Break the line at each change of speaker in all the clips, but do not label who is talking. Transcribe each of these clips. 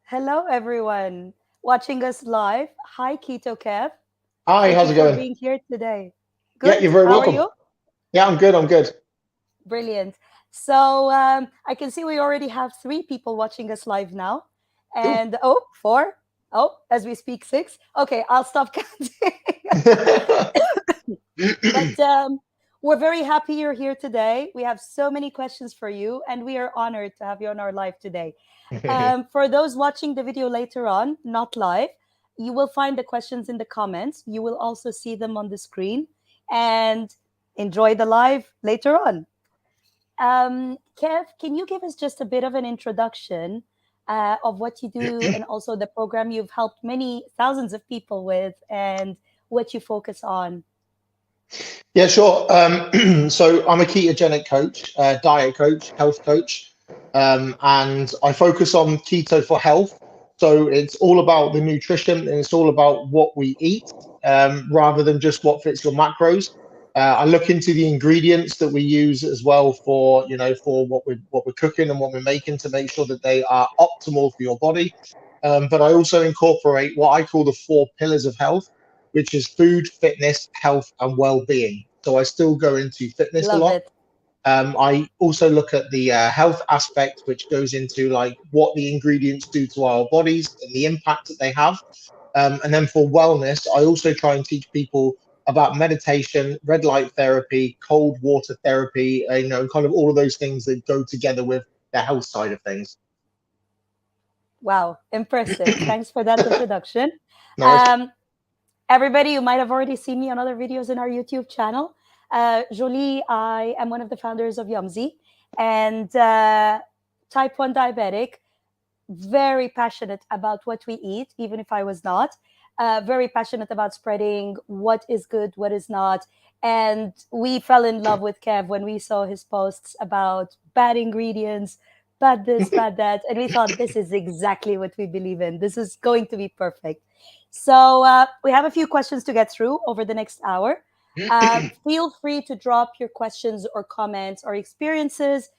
Hello, everyone watching us live. Hi, Keto Kev.
Hi,
Thank
how's
you
it
for
going?
being here today.
Yeah, you're
Good.
very
How are
welcome.
you?
Yeah, I'm good. I'm good.
Brilliant. So I can see we already have three people watching us live now.
Cool.
And oh, four. Oh, as we speak, six. Okay, I'll stop counting. But we're very happy you're here today. We have so many questions for you, and we are honored to have you on our live today. For those watching the video later on, not live, you will find the questions in the comments. You will also see them on the screen and enjoy the live later on. Kev, can you give us just a bit of an introduction of what you do and also the program you've helped many thousands of people with and what you focus on?
Yeah, sure. So I'm a ketogenic coach, diet coach, health coach, and I focus on keto for health. So it's all about the nutrition and it's all about what we eat, rather than just what fits your macros. I look into the ingredients that we use as well for, for what we're cooking and what we're making to make sure that they are optimal for your body. But I also incorporate what I call the four pillars of health, which is food, fitness, health, and well-being. So I still go into fitness a
Love
lot.
it.
I also look at the health aspect, which goes into like what the ingredients do to our bodies and the impact that they have. And then for wellness, I also try and teach people about meditation, red light therapy, cold water therapy, kind of all of those things that go together with the health side of things.
Wow, impressive. Thanks for that introduction.
No worries.
Um, Everybody, you might have already seen me on other videos in our YouTube channel. Jolie, I am one of the founders of Yummzy and type 1 diabetic, very passionate about what we eat, even if I was not. Very passionate about spreading what is good, what is not. And we fell in love with Kev when we saw his posts about bad ingredients, bad this, bad that. And we thought, this is exactly what we believe in. This is going to be perfect. So we have a few questions to get through over the next hour. Feel free to drop your questions or comments or experiences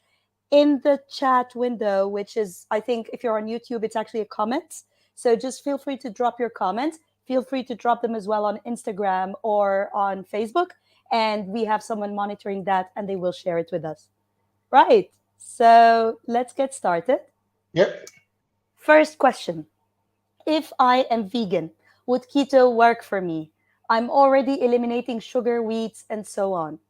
in the chat window, which is, I think, if you're on YouTube, it's actually a comment. So just feel free to drop your comments. Feel free to drop them as well on Instagram or on Facebook. And we have someone monitoring that and they will share it with us. Right. So let's get started.
Yep.
First question. If I am vegan, would keto work for me? I'm already eliminating sugar, wheats, and so on.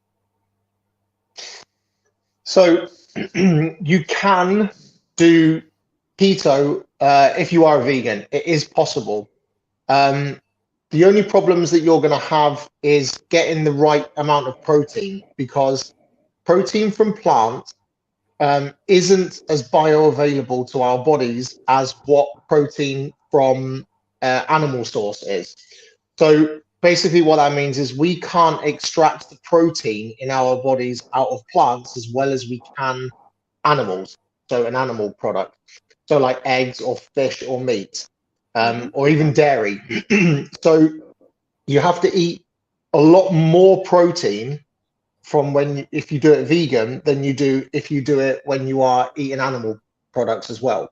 So you can do keto if you are a vegan. It is possible. Um, the only problems that you're going to have is getting the right amount of protein, because protein from plants isn't as bioavailable to our bodies as what protein from animal source is. So basically, what that means is we can't extract the protein in our bodies out of plants as well as we can animals. So an animal product, so like eggs or fish or meat,
Mhm.
or even dairy. So you have to eat a lot more protein from if you do it vegan than you do if you do it when you are eating animal products as well.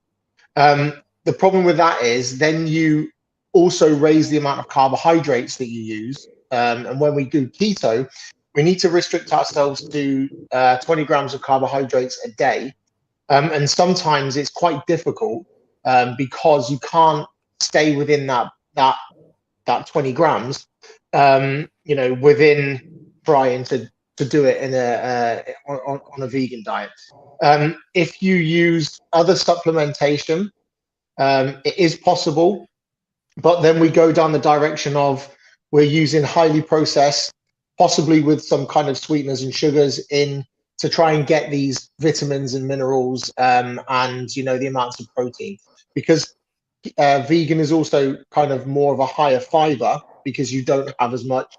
The problem with that is then you also raise the amount of carbohydrates that you use. And when we do keto, we need to restrict ourselves to 20 grams of carbohydrates a day. And sometimes it's quite difficult, because you can't stay within that 20 grams, within trying to do it in on a vegan diet. If you use other supplementation, it is possible, but then we go down the direction of we're using highly processed, possibly with some kind of sweeteners and sugars in to try and get these vitamins and minerals, and the amounts of protein, because vegan is also kind of more of a higher fiber because you don't have as much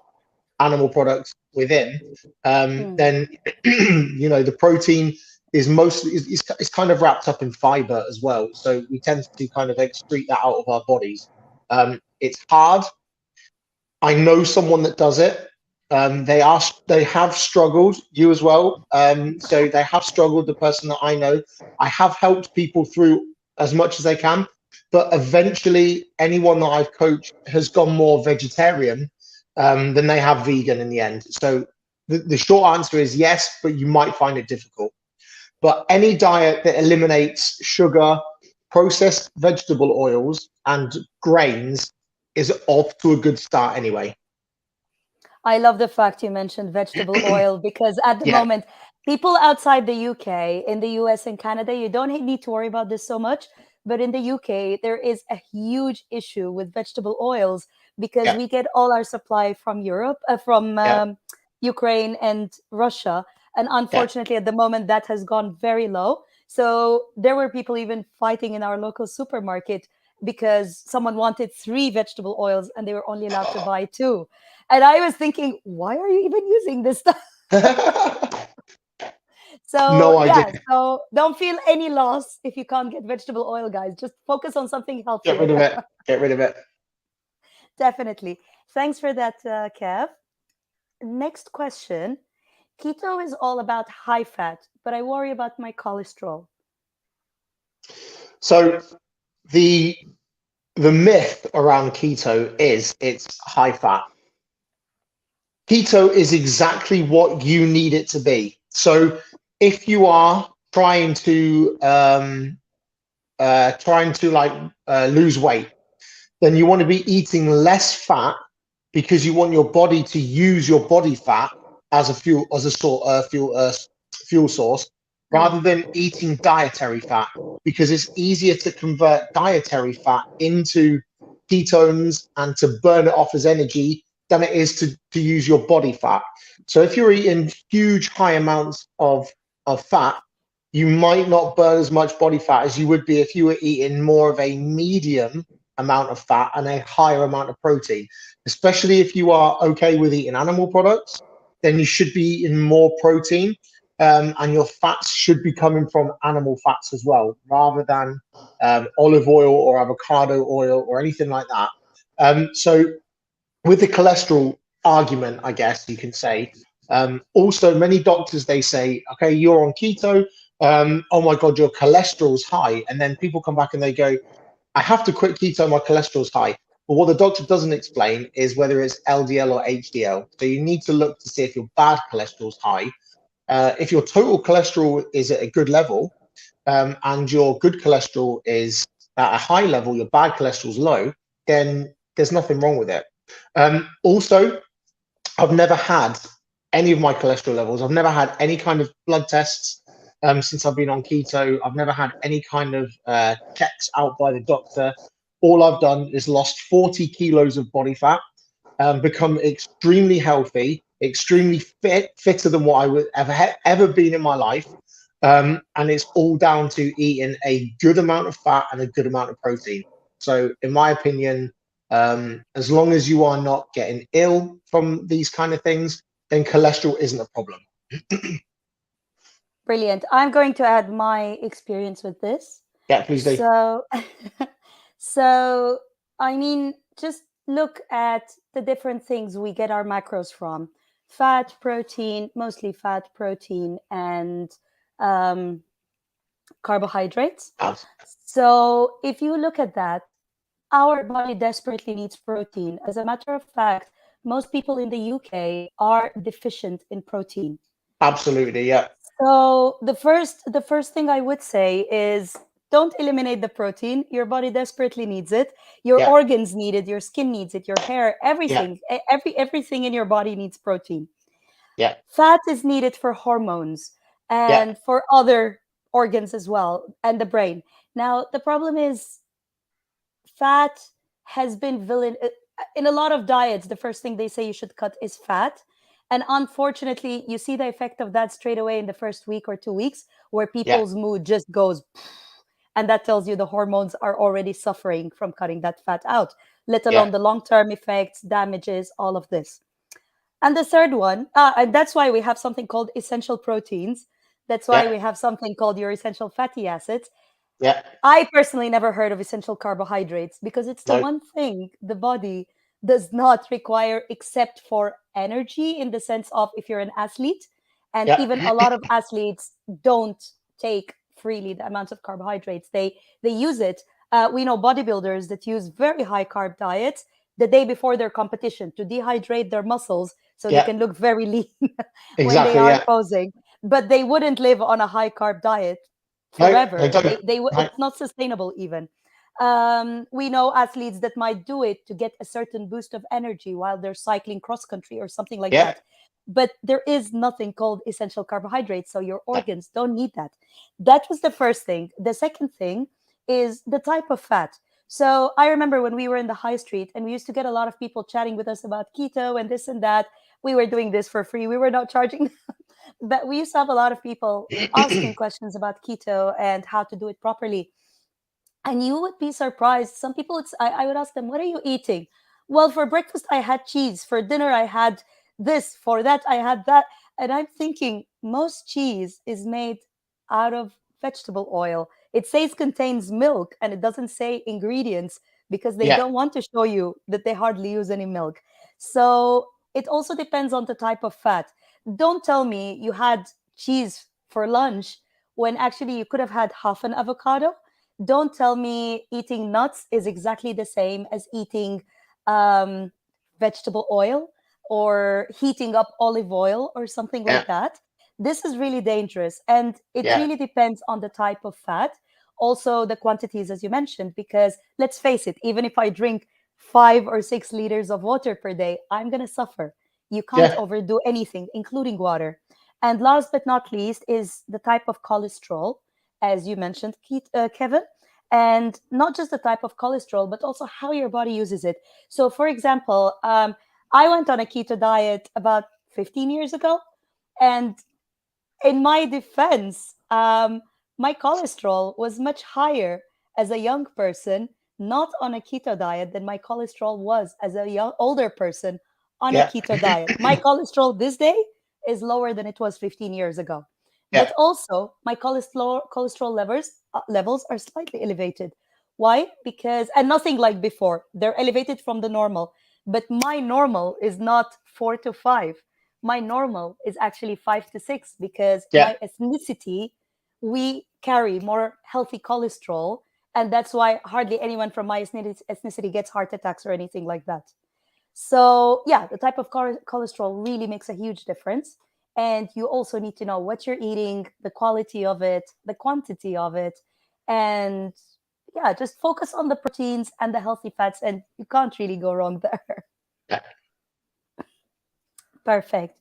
animal products within.
Mm.
Then the protein is kind of wrapped up in fiber as well, so we tend to kind of excrete that out of our bodies. It's hard. I know someone that does it. They have struggled. You as well. So they have struggled. The person that I know, I have helped people through as much as I can. but eventually anyone that I've coached has gone more vegetarian than they have vegan in the end. So the short answer is yes, but you might find it difficult. But any diet that eliminates sugar, processed vegetable oils, and grains is off to a good start anyway.
I love the fact you mentioned vegetable oil because at the
Yeah,
moment, people outside the UK, in the US and Canada, you don't need to worry about this so much. But in the UK, there is a huge issue with vegetable oils because
yeah,
we get all our supply from Europe, from
yeah,
Ukraine and Russia. And
yeah.
unfortunately, at the moment, that has gone very low. So there were people even fighting in our local supermarket because someone wanted three vegetable oils and they were only allowed to buy two. And I was thinking, why are you even using this stuff? So
No
yeah,
idea.
so don't feel any loss if you can't get vegetable oil, guys. Just focus on something
Get rid
healthier.
of it. Get rid of it.
Definitely. Thanks for that, Kev. Next question. Keto is all about high fat, but I worry about my cholesterol.
So the the myth around keto is it's high fat. Keto is exactly what you need it to be. So if you are trying to lose weight, then you want to be eating less fat because you want your body to use your body fat as a fuel, as a sort fuel source, rather
Mm.
than eating dietary fat, because it's easier to convert dietary fat into ketones and to burn it off as energy than it is to use your body fat. So if you're eating huge high amounts of fat, you might not burn as much body fat as you would be if you were eating more of a medium amount of fat and a higher amount of protein. Especially if you are okay with eating animal products, then you should be eating more protein, and your fats should be coming from animal fats as well, rather than olive oil or avocado oil or anything like that. So with the cholesterol argument, I guess you can say, also many doctors, they say, okay, you're on keto. Oh my God, your cholesterol's high. And then people come back and they go, I have to quit keto, my cholesterol's high. But what the doctor doesn't explain is whether it's LDL or HDL. So you need to look to see if your bad cholesterol's high. If your total cholesterol is at a good level, and your good cholesterol is at a high level, your bad cholesterol's low, then there's nothing wrong with it. Also, I've never had any of my cholesterol levels. I've never had any kind of blood tests since I've been on keto. I've never had any kind of checks out by the doctor. All I've done is lost 40 kilos of body fat, become extremely healthy, extremely fitter than what I would ever been in my life. And it's all down to eating a good amount of fat and a good amount of protein. So, in my opinion, as long as you are not getting ill from these kind of things, then cholesterol isn't a problem.
Brilliant. I'm going to add my experience with this.
Yeah, please do.
So, so I mean, just look at the different things we get our macros from: fat, protein, mostly fat, protein, and um, carbohydrates. So, if you look at that, our body desperately needs protein. As a matter of fact, most people in the UK are deficient in protein.
Absolutely, yeah,
So the first thing I would say is don't eliminate the protein. Your body desperately needs it. Your
yeah,
organs need it. Your skin needs it. Your hair,
yeah,
everything, everything in your body needs protein.
yeah,
Fat is needed for hormones
yeah,
and for other organs as well, and the brain. Now the problem is fat has been villain in a lot of diets. The first thing they say you should cut is fat, and unfortunately you see the effect of that straight away in the first week or 2 weeks, where
yeah,
people's mood just goes, and that tells you the hormones are already suffering from cutting that fat out, let
yeah,
alone the long-term effects, damages, all of this. And the third one, and that's why we have something called essential proteins. That's why
yeah,
we have something called your essential fatty acids.
yeah.
I personally never heard of essential carbohydrates because it's the
No,
one thing the body does not require except for energy, in the sense of if you're an athlete, and
yeah,
even a lot of athletes don't take freely the amounts of carbohydrates. They use it We know bodybuilders that use very high carb diets the day before their competition to dehydrate their muscles so they
Yeah,
can look very lean when they
exactly.
are
Yeah.
posing. But they wouldn't live on a high carb diet
No, they
forever.
don't. No.
It's not sustainable even. We know athletes that might do it to get a certain boost of energy while they're cycling cross country or something like
Yeah.
that. But there is nothing called essential carbohydrates, so your
No.
organs don't need that. That was the first thing. The second thing is the type of fat. So I remember when we were in the high street and we used to get a lot of people chatting with us about keto and this and that. We were doing this for free. We were not charging, but we used to have a lot of people asking questions about keto and how to do it properly. And you would be surprised. Some people, I would ask them, what are you eating? Well, for breakfast, I had cheese. For dinner, I had this. For that, I had that. And I'm thinking, most cheese is made out of vegetable oil. It says contains milk and it doesn't say ingredients because they
Yeah.
don't want to show you that they hardly use any milk. So it also depends on the type of fat. Don't tell me you had cheese for lunch when actually you could have had half an avocado. Don't tell me eating nuts is exactly the same as eating um, vegetable oil or heating up olive oil or something
Yeah.
like that. This is really dangerous. And it
Yeah.
really depends on the type of fat. Also, the quantities, as you mentioned, because let's face it, even if I drink 5 or 6 liters of water per day, I'm going to suffer. You can't
Yeah.
overdo anything, including water. And last but not least is the type of cholesterol, as you mentioned, Kevin, and not just the type of cholesterol, but also how your body uses it. So, for example, I went on a keto diet about 15 years ago, and in my defense, my cholesterol was much higher as a young person, not on a keto diet, than my cholesterol was as a older person on a
Yeah.
keto diet. My cholesterol this day is lower than it was 15 years ago. But
Yeah.
also, my cholesterol levels are slightly elevated. Why? Because, and nothing like before, they're elevated from the normal. But my normal is not 4 to 5. My normal is actually 5 to 6 because
Yeah.
my ethnicity, we carry more healthy cholesterol. And that's why hardly anyone from my ethnicity gets heart attacks or anything like that. So, yeah, the type of cholesterol really makes a huge difference. And you also need to know what you're eating, the quality of it, the quantity of it. And yeah, just focus on the proteins and the healthy fats, and you can't really go wrong there.
Yeah.
Perfect.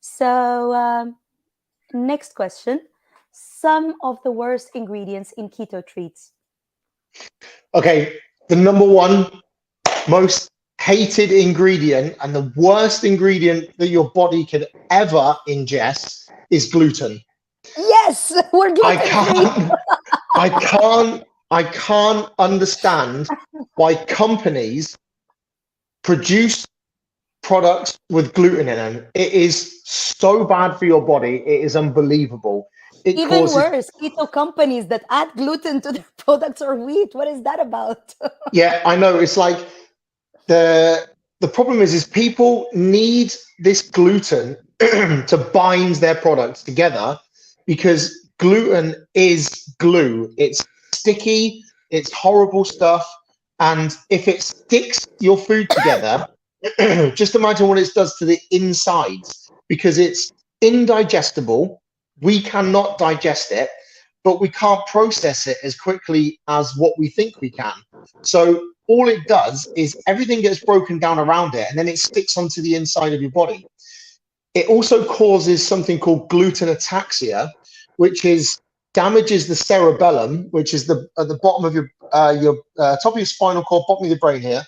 So, next question. Some of the worst ingredients in keto treats.
Okay. The number one most hated ingredient and the worst ingredient that your body could ever ingest is gluten.
Yes, we're
I
gluten free.
can't, I can't, I can't understand why companies produce products with gluten in them. It is so bad for your body. It is unbelievable. It
Even
causes,
worse, keto companies that add gluten to their products or wheat. What is that about?
yeah, I know. It's like the the problem is people need this gluten to bind their products together because gluten is glue. It's sticky, it's horrible stuff, and if it sticks your food together, just imagine what it does to the insides because it's indigestible. We cannot digest it, but we can't process it as quickly as what we think we can. So all it does is everything gets broken down around it and then it sticks onto the inside of your body. It also causes something called gluten ataxia, which is damages the cerebellum, which is the at the bottom of your top of your spinal cord, bottom of your brain here,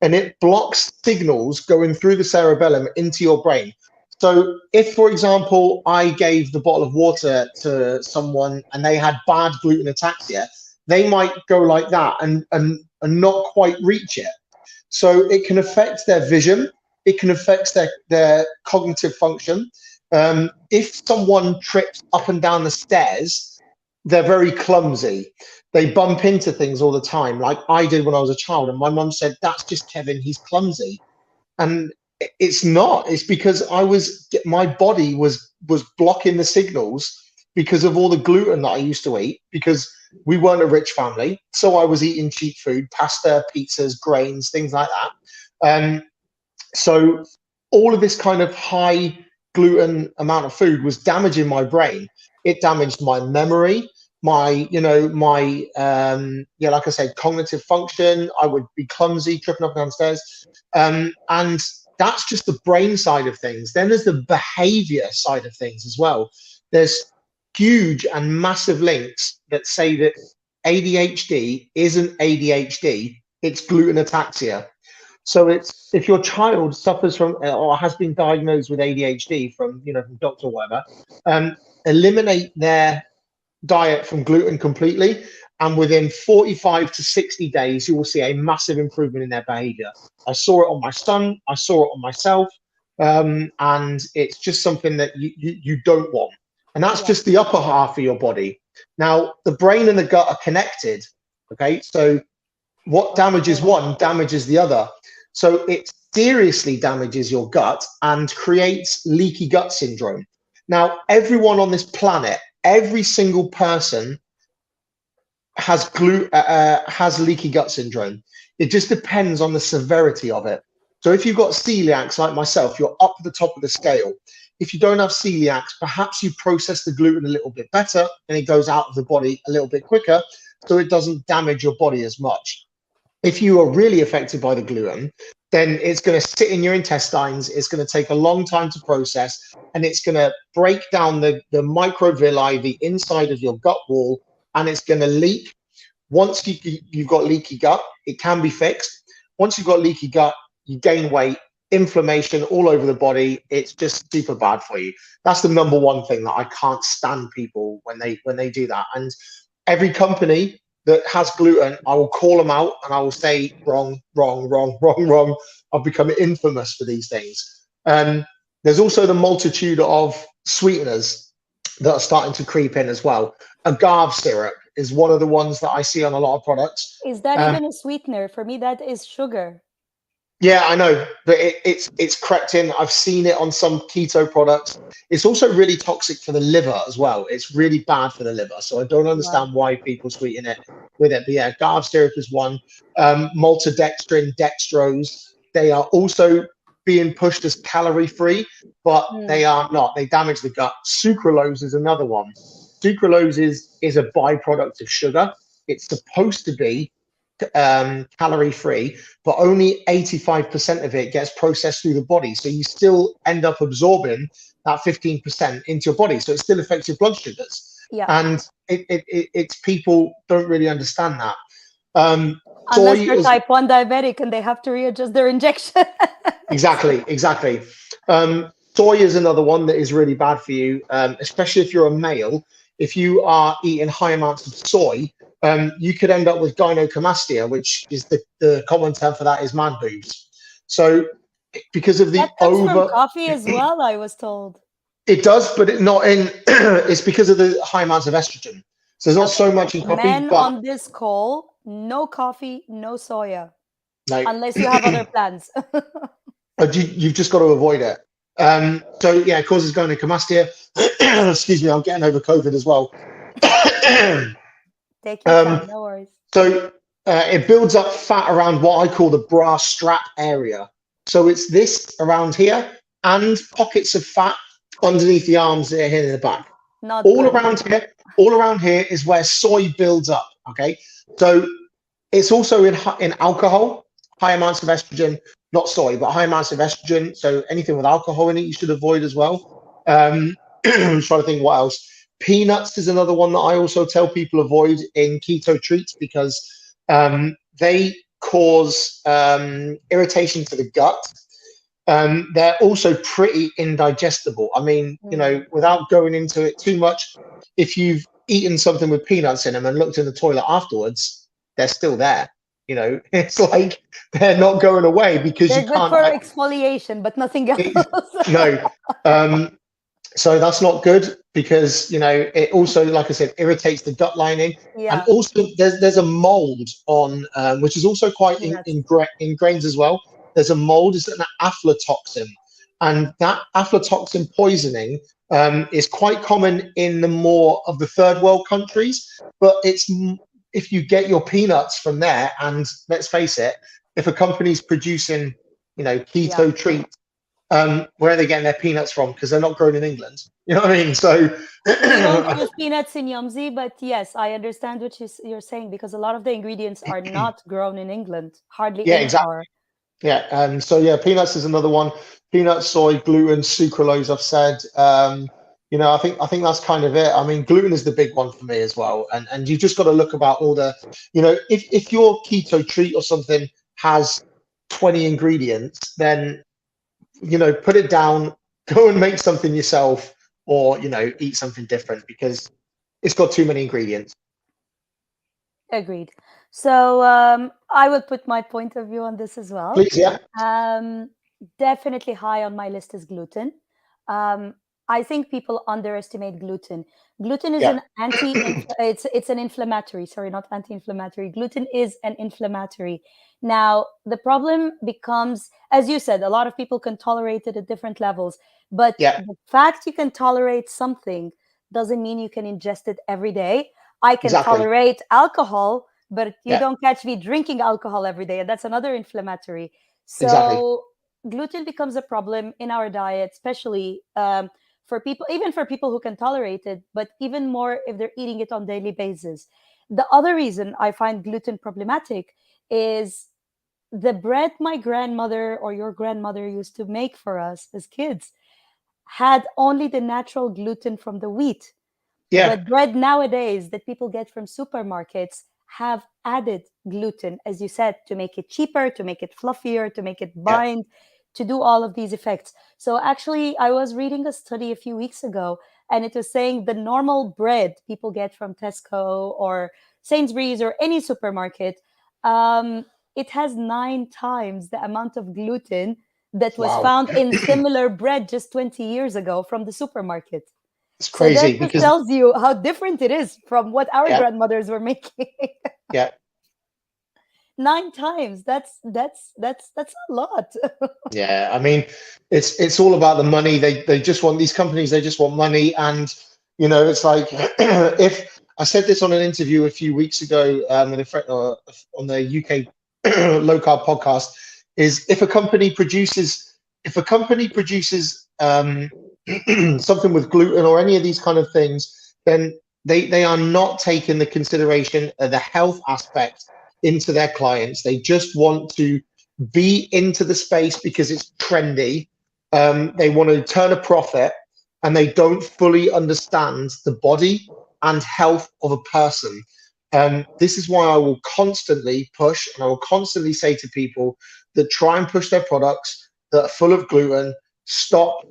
and it blocks signals going through the cerebellum into your brain. So if, for example, I gave the bottle of water to someone and they had bad gluten ataxia, they might go like that and not quite reach it. So it can affect their vision. It can affect their cognitive function. If someone trips up and down the stairs, they're very clumsy. They bump into things all the time, like I did when I was a child. And my mum said, "That's just Kevin. He's clumsy." And it's not. It's because my body was blocking the signals because of all the gluten that I used to eat. Because we weren't a rich family, so I was eating cheap food, pasta, pizzas, grains, things like that. So all of this kind of high gluten amount of food was damaging my brain. It damaged my memory, my, like I said, cognitive function. I would be clumsy, tripping up and downstairs. And that's just the brain side of things. Then there's the behavior side of things as well. There's huge and massive links that say that ADHD isn't ADHD, it's gluten ataxia. So it's, if your child suffers from or has been diagnosed with ADHD from doctor or whatever, eliminate their diet from gluten completely, and within 45 to 60 days, you will see a massive improvement in their behavior. I saw it on my son, I saw it on myself, and it's just something that you don't want. And that's just the upper half of your body. Now, the brain and the gut are connected, okay? So what damages one damages the other. So it seriously damages your gut and creates leaky gut syndrome. Now, everyone on this planet, every single person has leaky gut syndrome. It just depends on the severity of it. So if you've got celiacs like myself, you're up at the top of the scale. If you don't have celiacs, perhaps you process the gluten a little bit better and it goes out of the body a little bit quicker, so it doesn't damage your body as much. If you are really affected by the gluten, then it's going to sit in your intestines. It's going to take a long time to process, and it's going to break down the microvilli, the inside of your gut wall, and it's going to leak. Once you've got leaky gut, it can be fixed. Once you've got leaky gut, you gain weight, inflammation all over the body. It's just super bad for you. That's the number one thing that I can't stand people when they do that. And every company that has gluten, I will call them out and I will say wrong, wrong, wrong, wrong, wrong. I've become infamous for these things. There's also the multitude of sweeteners that are starting to creep in as well. Agave syrup is one of the ones that I see on a lot of products.
Is that even a sweetener? For me, that is sugar.
Yeah, I know, but it's crept in. I've seen it on some keto products. It's also really toxic for the liver as well. It's really bad for the liver. So I don't understand why people sweeten it with it. But yeah, agave syrup is one. Maltodextrin, dextrose, they are also being pushed as calorie-free, but they are not. They damage the gut. Sucralose is another one. Sucralose is a byproduct of sugar. It's supposed to be calorie free, but only 85% of it gets processed through the body. So you still end up absorbing that 15% into your body. So it still affects your blood sugars.
Yeah.
And it's people don't really understand that.
Unless they're type 1 diabetic and they have to readjust their injection.
Exactly. Soy is another one that is really bad for you, especially if you're a male. If you are eating high amounts of soy, you could end up with gynecomastia, which is the common term for that is man boobs. So because of the
that comes from coffee as well, I was told.
It does, but it's because of the high amounts of estrogen. So there's not so much in coffee.
Men on this call, no coffee, no soya, unless you have other plans.
But you've just got to avoid it. So yeah, it causes gynecomastia. Excuse me, I'm getting over COVID as well.
Take your time, no worries.
So it builds up fat around what I call the bra strap area. So it's this around here and pockets of fat underneath the arms here in the back. All around here is where soy builds up. Okay, so it's also in alcohol, high amounts of estrogen, not soy, but high amounts of estrogen. So anything with alcohol in it, you should avoid as well. I'm trying to think what else. Peanuts is another one that I also tell people avoid in keto treats because they cause irritation to the gut. They're also pretty indigestible. I mean, without going into it too much, if you've eaten something with peanuts in them and looked in the toilet afterwards, they're still there. It's like they're not going away because
they're good for exfoliation, but nothing else.
No. So that's not good because, it also, like I said, irritates the gut lining. Yeah. And also there's a mold on, which is also quite in grains as well. There's a mold, it's an aflatoxin. And that aflatoxin poisoning is quite common in the more of the third world countries, but if you get your peanuts from there, and let's face it, if a company's producing,
Yeah.
keto treats, where are they getting their peanuts from? Because they're not grown in England. You know what I mean? So
We don't use peanuts in Yummzy, but yes, I understand what you're saying because a lot of the ingredients are not grown in England, hardly
yeah,
any
exactly.
are.
Yeah, so yeah, peanuts is another one. Peanuts, soy, gluten, sucralose. I've said. I think that's kind of it. I mean, gluten is the big one for me as well, and you just got to look about all the, if your keto treat or something has 20 ingredients, then put it down, go and make something yourself, or eat something different because it's got too many ingredients.
Agreed. So I will put my point of view on this as well.
Please, yeah,
Um, Definitely high on my list is gluten. Um, I think people underestimate gluten. Gluten is
yeah,
an it's an inflammatory, sorry, not anti-inflammatory. Gluten is an inflammatory. Now, the problem becomes, as you said, a lot of people can tolerate it at different levels, but
yeah,
the fact you can tolerate something doesn't mean you can ingest it every day. I can
exactly,
tolerate alcohol, but you
yeah,
don't catch me drinking alcohol every day, and that's another inflammatory.
exactly,
So gluten becomes a problem in our diet, especially for people, even for people who can tolerate it, but even more if they're eating it on daily basis. The other reason I find gluten problematic is the bread my grandmother or your grandmother used to make for us as kids had only the natural gluten from the wheat.
yeah,
But bread nowadays that people get from supermarkets have added gluten, as you said, to make it cheaper, to make it fluffier, to make it
yeah.
bind, to do all of these effects. So actually, I was reading a study a few weeks ago, and it was saying the normal bread people get from Tesco or Sainsbury's or any supermarket, um, it has 9 times the amount of gluten that was
Wow,
found in similar bread just 20 years ago from the supermarket.
it's
So that
crazy
just
because
tells you how different it is from what our
yeah,
grandmothers were making.
yeah,
9 times. That's a lot.
yeah. I mean, it's all about the money. They just want these companies. They just want money, and it's like if I said this on an interview a few weeks ago with a friend on the UK low carb podcast, is if a company produces something with gluten or any of these kind of things, then they are not taking the consideration of the health aspect into their clients. They just want to be into the space because it's trendy. They want to turn a profit, and they don't fully understand the body and health of a person. This is why I will constantly push, and I will constantly say to people that try and push their products that are full of gluten, stop,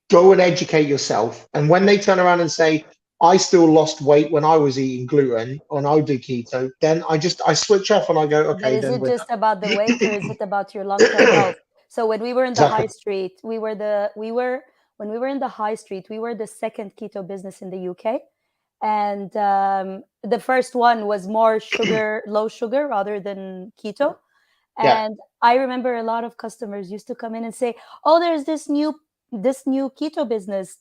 go and educate yourself. And when they turn around and say, I still lost weight when I was eating gluten or I do keto, then I switch off and I go,
But
okay,
is
then
it
we're
just about the weight or is it about your long-term
done.
health? So when we were in the high
Exactly.
street, we were when we were in the high street, we were the second keto business in the UK. And the first one was more sugar, low sugar rather than keto.
Yeah.
And I remember a lot of customers used to come in and say, "Oh, there's this new keto business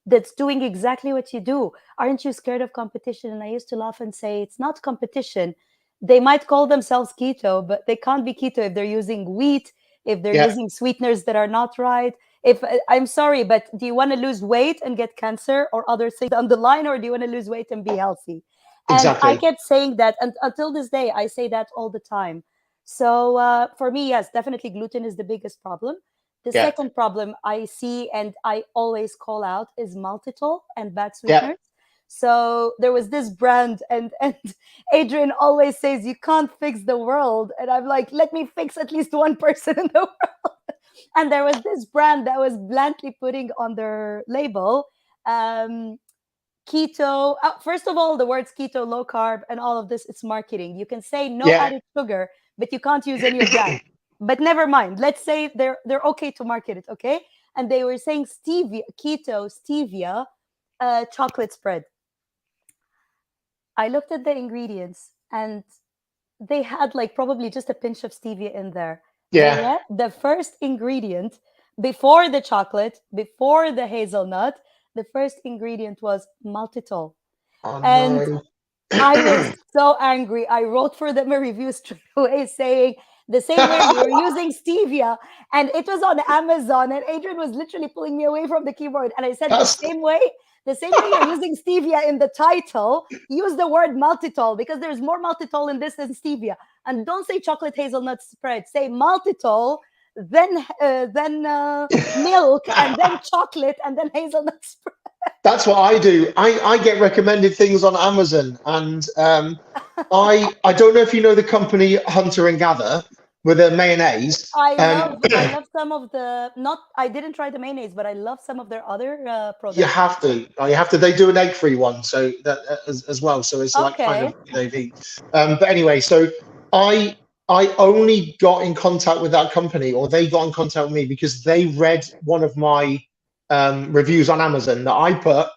that's doing exactly what you do. Aren't you scared of competition?" And I used to laugh and say, "It's not competition. They might call themselves keto, but they can't be keto if they're using wheat, if they're
Yeah.
using sweeteners that are not right. If I'm sorry, but do you want to lose weight and get cancer or other things on the line, or do you want to lose weight and be healthy?" And I
Exactly.
kept saying that, and until this day, I say that all the time. So for me, yes, definitely gluten is the biggest problem. The
Yeah.
second problem I see and I always call out is maltitol and bad
Yeah.
sweeteners. So there was this brand, and Adrian always says you can't fix the world, and I'm like, let me fix at least one person in the world. And there was this brand that was bluntly putting on their label, um, keto. First of all, the words keto, low carb, and all of this, it's marketing. You can say no
Yeah.
added sugar, but you can't use any of that. But never mind. Let's say they're okay to market it, okay? And they were saying stevia, keto, stevia, chocolate spread. I looked at the ingredients and they had like probably just a pinch of stevia in there.
Yeah.
The first ingredient before the chocolate, before the hazelnut, The first ingredient was maltitol.
Oh
And
no.
I was so angry. I wrote for them a review straight away saying the same way you're using stevia, and it was on Amazon. And Adrian was literally pulling me away from the keyboard. And I said,
That's
the same way you're using stevia in the title, use the word maltitol because there's more maltitol in this than stevia. And don't say chocolate hazelnut spread. Say maltitol, then milk, and then chocolate, and then hazelnut spread.
That's what I do. I get recommended things on Amazon, and I don't know if you know the company Hunter and Gather with their mayonnaise.
I love some of the not I didn't try the mayonnaise, but I love some of their other
You
products.
have to. You have to. They do an egg-free one, so that as well. So it's like kind
Okay.
of the. But anyway, so I I only got in contact with that company, or they got in contact with me because they read one of my reviews on Amazon that I put.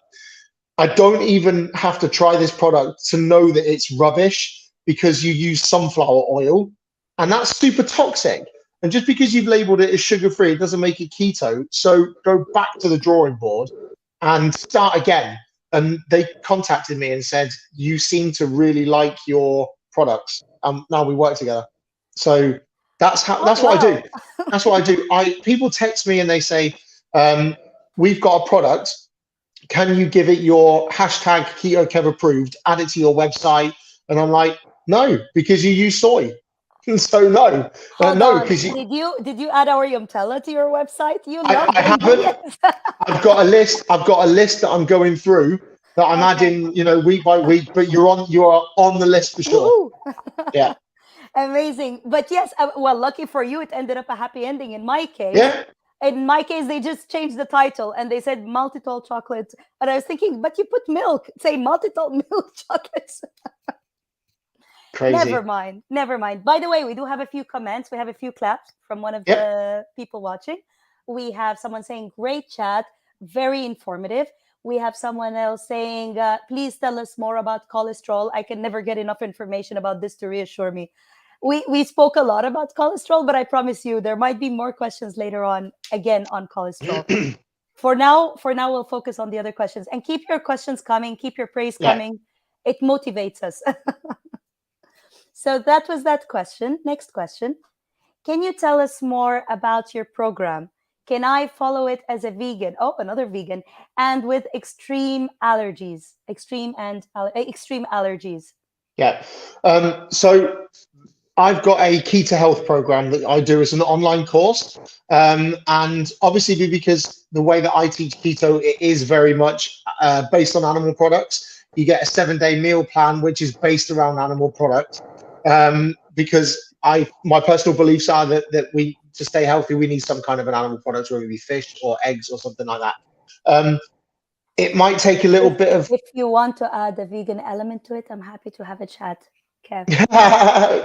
I don't even have to try this product to know that it's rubbish because you use sunflower oil, and that's super toxic. And just because you've labeled it as sugar-free, it doesn't make it keto. So go back to the drawing board and start again. And they contacted me and said, "You seem to really like your products. Now we work together." So
Oh
that's what I do.
wow.
That's what I do. I people text me and they say, "We've got a product. Can you give it your hashtag Keto Kev approved, add it to your website?" And I'm like, "No, because you use soy." So no,
Hold
no,
on.
because
Did you add our Yumtella to your website? You love
I
the
haven't.
ingredients.
I've got a list. I've got a list that I'm going through that I'm
Okay.
adding, week by week. But you are on the list for sure.
Woohoo.
Yeah,
Amazing. But yes, well, lucky for you, it ended up a happy ending.
yeah.
In my case, they just changed the title and they said maltitol chocolate. And I was thinking, but you put milk. Say maltitol milk chocolates. Never
Crazy.
mind. Never mind. By the way, we do have a few comments. We have a few claps from one of
Yep.
the people watching. We have someone saying, great chat, very informative. We have someone else saying, please tell us more about cholesterol. I can never get enough information about this to reassure me. We spoke a lot about cholesterol, but I promise you there might be more questions later on, again, on cholesterol. For now, we'll focus on the other questions. And keep your questions coming. Keep your praise
Yeah.
coming. It motivates us. So that was that question. Next question. Can you tell us more about your program? Can I follow it as a vegan? Oh, another vegan. And with extreme allergies. Extreme allergies.
Yeah. So I've got a Keto Health program that I do as an online course. And obviously, because the way that I teach keto, it is very much based on animal products. You get a 7-day meal plan, which is based around animal products. Because my personal beliefs are that we, to stay healthy, we need some kind of an animal product, whether it be fish or eggs or something like that. It might take a little bit of
If you want to add a vegan element to it, I'm happy to have a chat, Kev.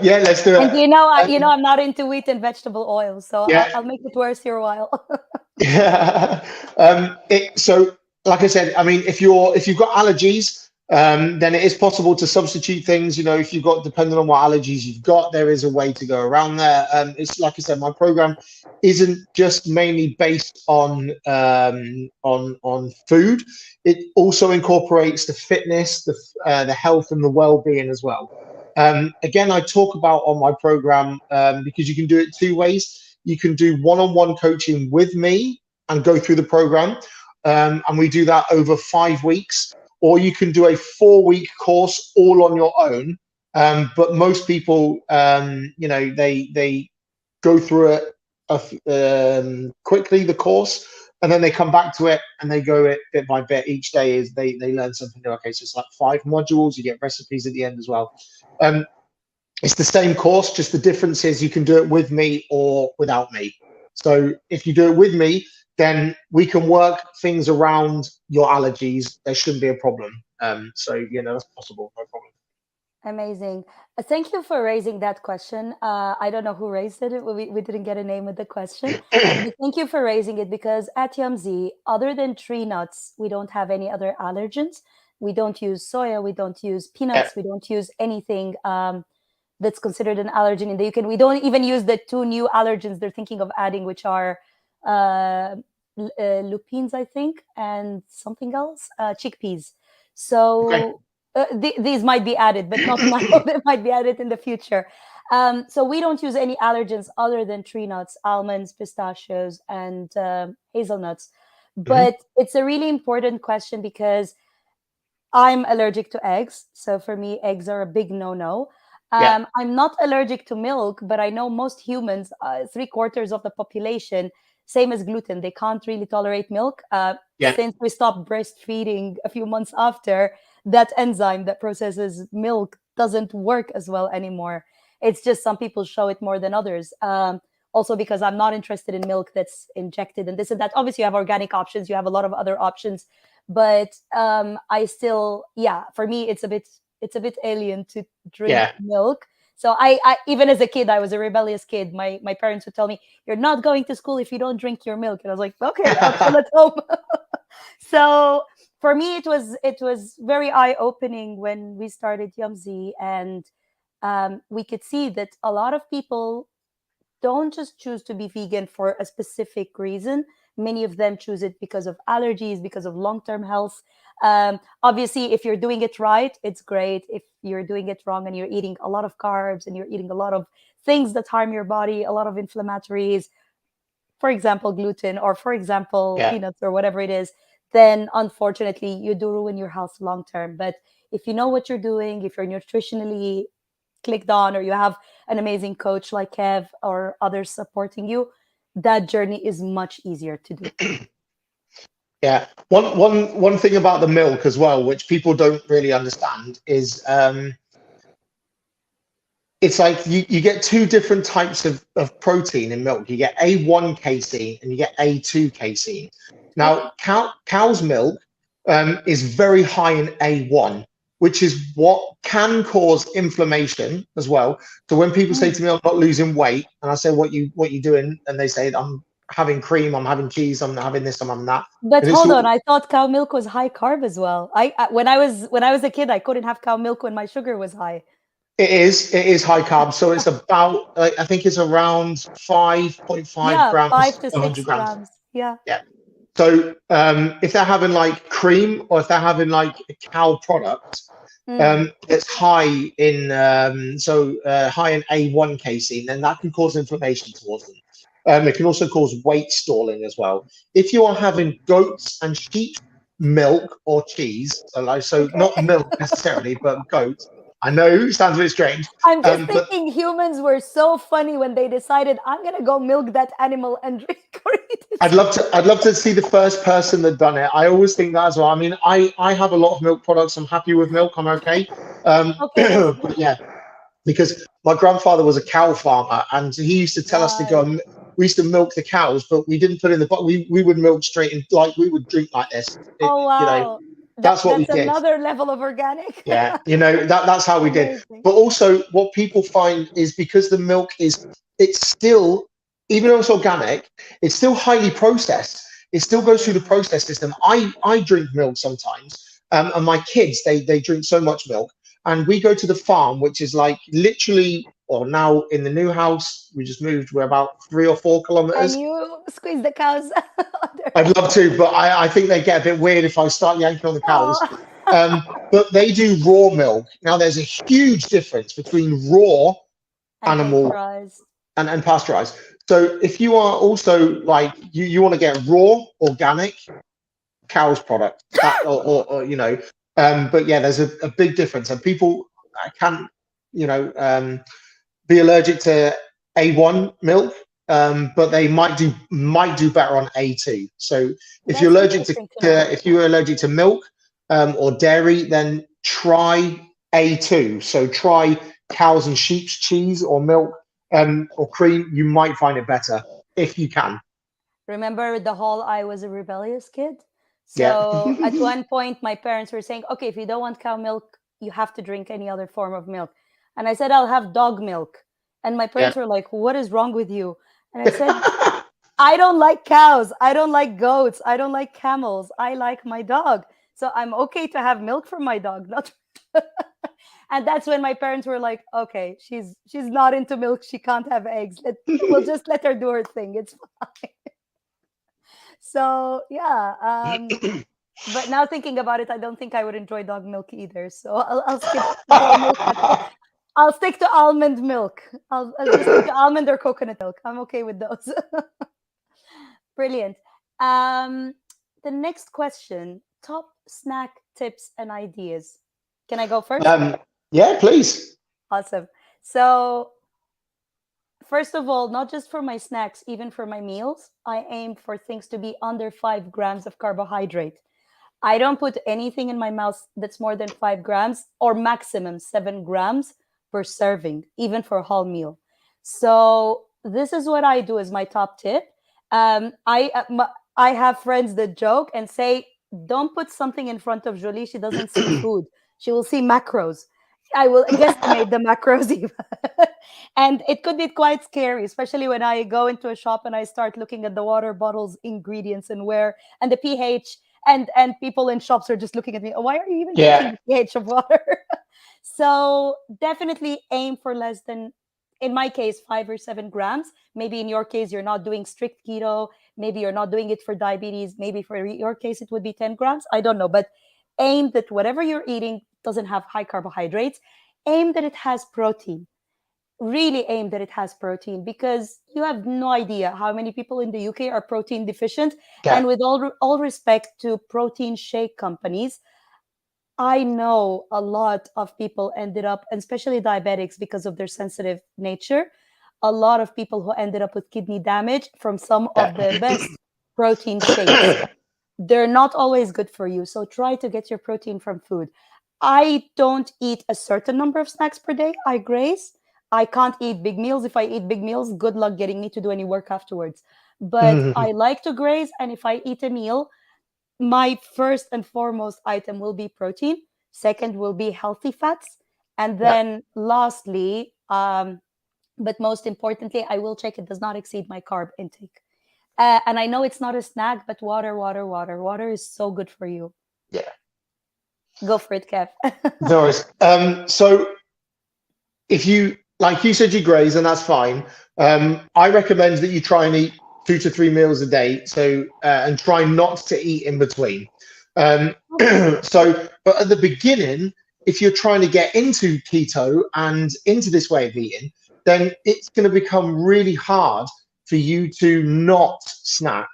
yeah, let's do
And
it.
I'm not into wheat and vegetable oils, so
Yeah.
I'll make it worth your while.
Yeah. So, like I said, I mean, if you've got allergies, then it is possible to substitute things. If you've got, depending on what allergies you've got, there is a way to go around there. It's like I said, my program isn't just mainly based on food. It also incorporates the fitness, the health, and the well-being as well. Again, I talk about on my program because you can do it two ways. You can do one-on-one coaching with me and go through the program. And we do that over 5 weeks. Or you can do a 4-week course all on your own. But most people, they go through it quickly, the course, and then they come back to it and they go it bit by bit. Each day is they learn something new. Okay, so it's like 5 modules. You get recipes at the end as well. It's the same course, just the difference is you can do it with me or without me. So if you do it with me, then we can work things around your allergies. There shouldn't be a problem. So that's possible, no problem.
Amazing. Thank you for raising that question. I don't know who raised it. We didn't get a name with the question. But thank you for raising it because at Yummzy, other than tree nuts, we don't have any other allergens. We don't use soya. We don't use peanuts. We don't use anything that's considered an allergen in the UK. We don't even use the 2 new allergens they're thinking of adding, which are lupines, I think, and something else, chickpeas.
Okay.
So these might be added, but not now. They might be added in the future. So we don't use any allergens other than tree nuts, almonds, pistachios, and hazelnuts.
Mhm.
But it's a really important question because I'm allergic to eggs. So for me, eggs are a big no no.
Yeah.
I'm not allergic to milk, but I know most humans, three-quarters of the population, same as gluten, they can't really tolerate milk.
Yeah.
Since we stopped breastfeeding a few months after, that enzyme that processes milk doesn't work as well anymore. It's just some people show it more than others. Also, because I'm not interested in milk that's injected and this and that. Obviously, you have organic options, you have a lot of other options, but I still, yeah, for me it's a bit alien to drink
Yeah.
milk. So I even as a kid, I was a rebellious kid. My parents would tell me, you're not going to school if you don't drink your milk, and I was like, okay, I'll chill at home. So for me it was very eye-opening when we started Yumzy, and we could see that a lot of people don't just choose to be vegan for a specific reason. Many of them choose it because of allergies, because of long term health. Obviously, if you're doing it right, it's great. If you're doing it wrong and you're eating a lot of carbs and you're eating a lot of things that harm your body, a lot of inflammatories, for example, gluten, or for example,
Yeah.
peanuts or whatever it is, then unfortunately, you do ruin your health long term. But if you know what you're doing, if you're nutritionally clicked on, or you have an amazing coach like Kev or others supporting you, that journey is much easier to do.
Yeah. One thing about the milk as well, which people don't really understand, is it's like you get two different types of protein in milk. You get A1 casein and you get A2 casein.
Okay.
Now, cow's milk is very high in A1, which is what can cause inflammation as well. So when people say
Mm.
to me, "I'm not losing weight," and I say, "What you doing?" and they say, "I'm having cream, I'm having cheese, I'm having this, I'm having that,"
But
and it's
hold on,
all.
I thought cow milk was high carb as well. When I was a kid, I couldn't have cow milk when my sugar was high.
It is high carb, so it's about I think it's around 5.5
Yeah,
grams
five to
per 100
six
grams.
grams. Yeah.
Yeah. So if they're having like cream or if they're having like a cow product,
Mm.
that's high in high in A1 casein, then that can cause inflammation towards them. It can also cause weight stalling as well. If you are having goats and sheep milk or cheese, so
Okay.
not milk necessarily, but goat. I know it sounds a bit strange,
I'm just
but
thinking humans were so funny when they decided I'm gonna go milk that animal and drink or eat
I'd
it.
love to. I'd love to see the first person that done it. I always think that as well. I mean, I have a lot of milk products. I'm happy with milk. I'm okay.
Okay, that's good.
But yeah, because my grandfather was a cow farmer, and he used to tell us to go.
Right.
We used to milk the cows, but we didn't put in the. But we would milk straight in, like we would drink like this.
Oh wow.
That's what we
That's
did.
another level of organic.
Yeah, that's how we did.
Amazing.
But also, what people find is because the milk it's still, even though it's organic, it's still highly processed. It still goes through the
Mm.
process system. I drink milk sometimes, and my kids they drink so much milk, and we go to the farm, which is like literally, or now in the new house we just moved, we're about 3 or 4 kilometers.
Can you squeeze the cows under?
I'd love to, but I think they get a bit weird if I start yanking on the cows.
Oh.
But they do raw milk. Now, there's a huge difference between raw
And
animal
pasteurized.
and pasteurized. So if you are also like you want to get raw organic cow's product, that but yeah, there's a big difference, and people can be allergic to A1 milk, but they might do better on A2. So if you're
That's
allergic
interesting to know.
if you're allergic to milk or dairy, then try A2. So try cows and sheep's cheese or milk or cream. You might find it better if you can.
Remember the whole I was a rebellious kid?
Yeah.
So at one point, my parents were saying, okay, if you don't want cow milk, you have to drink any other form of milk. And I said, I'll have dog milk. And my
Yeah.
parents were like, what is wrong with you? And I said, I don't like cows. I don't like goats. I don't like camels. I like my dog. So I'm okay to have milk from my dog, not. And that's when my parents were like, okay, she's not into milk. She can't have eggs. We'll just let her do her thing. It's fine. So yeah, but now thinking about it, I don't think I would enjoy dog milk either. So I'll skip whole milk. I'll stick to almond milk. I'll just stick to almond or coconut milk. I'm okay with those. Brilliant. Um, the next question: top snack tips and ideas. Can I go first?
Yeah, please.
Awesome. So first of all, not just for my snacks, even for my meals, I aim for things to be under 5 grams of carbohydrate. I don't put anything in my mouth that's more than 5 grams or maximum 7 grams per serving, even for a whole meal. So this is what I do as my top tip. I have friends that joke and say, "Don't put something in front of Jolie. She doesn't see food. She will see macros." I will guesstimate the macros even. And it could be quite scary, especially when I go into a shop and I start looking at the water bottles ingredients and where and the pH, and people in shops are just looking at me. "Oh, why are you even checking
Yeah,
the pH of water?" So definitely aim for less than, in my case, 5 or 7 grams. Maybe in your case, you're not doing strict keto. Maybe you're not doing it for diabetes. Maybe for your case, it would be 10 grams. I don't know. But aim that whatever you're eating doesn't have high carbohydrates. Aim that it has protein. Really aim that it has protein, because you have no idea how many people in the UK are protein deficient.
yeah.
And with all respect to protein shake companies, I know a lot of people ended up, and especially diabetics, because of their sensitive nature, a lot of people who ended up with kidney damage from some of the best protein shakes. They're not always good for you. So try to get your protein from food. I don't eat a certain number of snacks per day. I graze. I can't eat big meals. If I eat big meals, good luck getting me to do any work afterwards. But I like to graze. And if I eat a meal, my first and foremost item will be protein. Second will be healthy fats. And
Yeah,
then lastly, but most importantly, I will check it does not exceed my carb intake. And I know it's not a snack, but water, water, water. Water is so good for you.
yeah.
Go for it, Kev.
No worries. So if you, like you said, you graze, and that's fine. I recommend that you try and eat 2 to 3 meals a day. So and try not to eat in between. Um,
Okay.
but at the beginning, if you're trying to get into keto and into this way of eating, then it's going to become really hard for you to not snack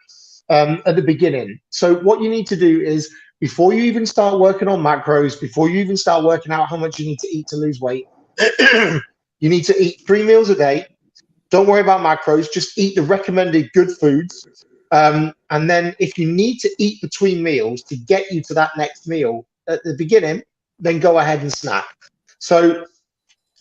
at the beginning. So what you need to do is, before you even start working on macros, before you even start working out how much you need to eat to lose weight, you need to eat 3 meals a day. Don't worry about macros. Just eat the recommended good foods. And then if you need to eat between meals to get you to that next meal at the beginning, then go ahead and snack. So,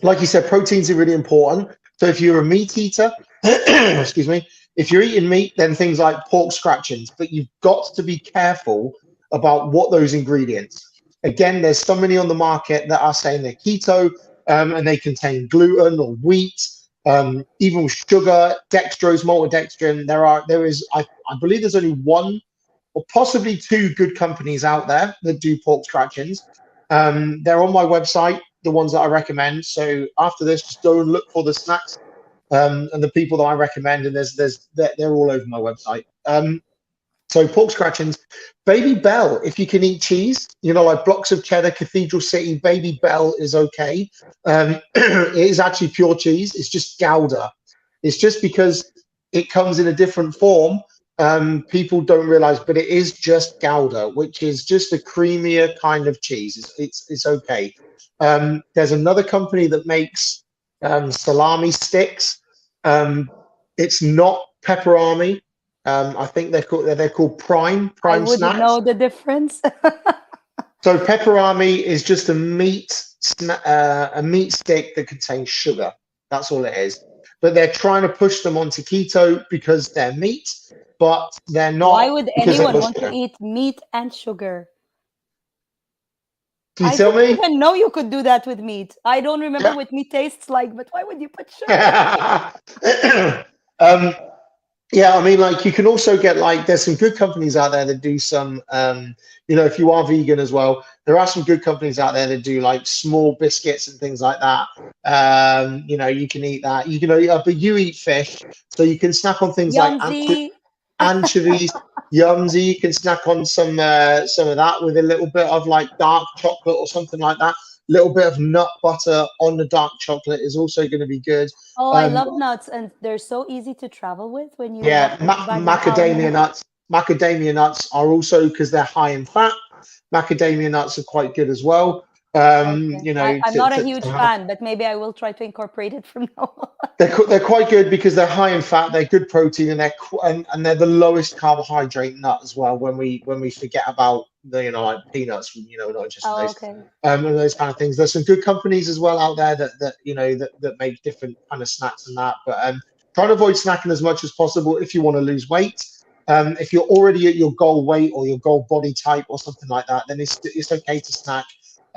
like you said, proteins are really important. So if you're a meat eater, excuse me, if you're eating meat, then things like pork scratchings, but you've got to be careful about what those ingredients. Again, there's so many on the market that are saying they're keto, and they contain gluten or wheat, even sugar, dextrose, maltodextrin. I believe there's only one or possibly two good companies out there that do pork scratchings. They're on my website, the ones that I recommend. So after this, just go and look for the snacks, and the people that I recommend, and they're all over my website. So pork scratchings, Baby Bell, if you can eat cheese, like blocks of cheddar, Cathedral City, Baby Bell is okay. It is actually pure cheese. It's just Gouda. It's just because it comes in a different form. People don't realize, but it is just Gouda, which is just a creamier kind of cheese. It's okay. There's another company that makes salami sticks. It's not pepperami. I think they're called
I
Prime
wouldn't know
Snacks.
the difference.
So pepperami is just a meat stick that contains sugar. That's all it is. But they're trying to push them onto keto because they're meat, but they're
Why
not
would
because they're
anyone
full of
want to
sugar.
eat meat and sugar?
Can you
I
tell
didn't
me?
even know you could do that with meat. I don't remember
Yeah.
what meat tastes like, but why would you put sugar?
um, Yeah, I mean, like you can also get there's some good companies out there that do some, if you are vegan as well, there are some good companies out there that do like small biscuits and things like that. You can eat that. But you eat fish, so you can snack on things like
Yumzy.
anchovies. Yummzy. You can snack on some of that with a little bit of like dark chocolate or something like that. Little bit of nut butter on the dark chocolate is also going to be good.
Oh, I
Um,
love nuts, and they're so easy to travel with when you have
yeah,
like a bag of
macadamia
almonds.
nuts. Macadamia nuts are also, because they're high in fat. Macadamia nuts are quite good as well.
Okay.
You know,
I'm not a
to
huge
have.
fan, but maybe I will try to incorporate it from now on.
They're quite good because they're high in fat, they're good protein, and and they're the lowest carbohydrate nut as well. When we forget about the like peanuts, not just
Oh, okay.
and those kind of things. There's some good companies as well out there that make different kind of snacks and that. But try to avoid snacking as much as possible if you want to lose weight. If you're already at your goal weight or your goal body type or something like that, then it's okay to snack.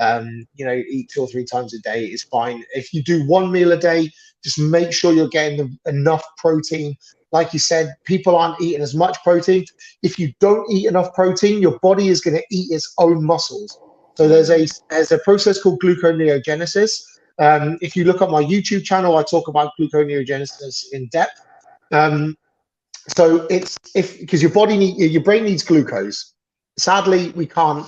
Eat 2 or 3 times a day is fine. If you do one meal a day, just make sure you're getting enough protein. Like you said, people aren't eating as much protein. If you don't eat enough protein, your body is going to eat its own muscles. So
Mm.
there's a process called gluconeogenesis. If you look at my YouTube channel, I talk about gluconeogenesis in depth. Um, so it's if because your brain needs glucose. Sadly, we can't.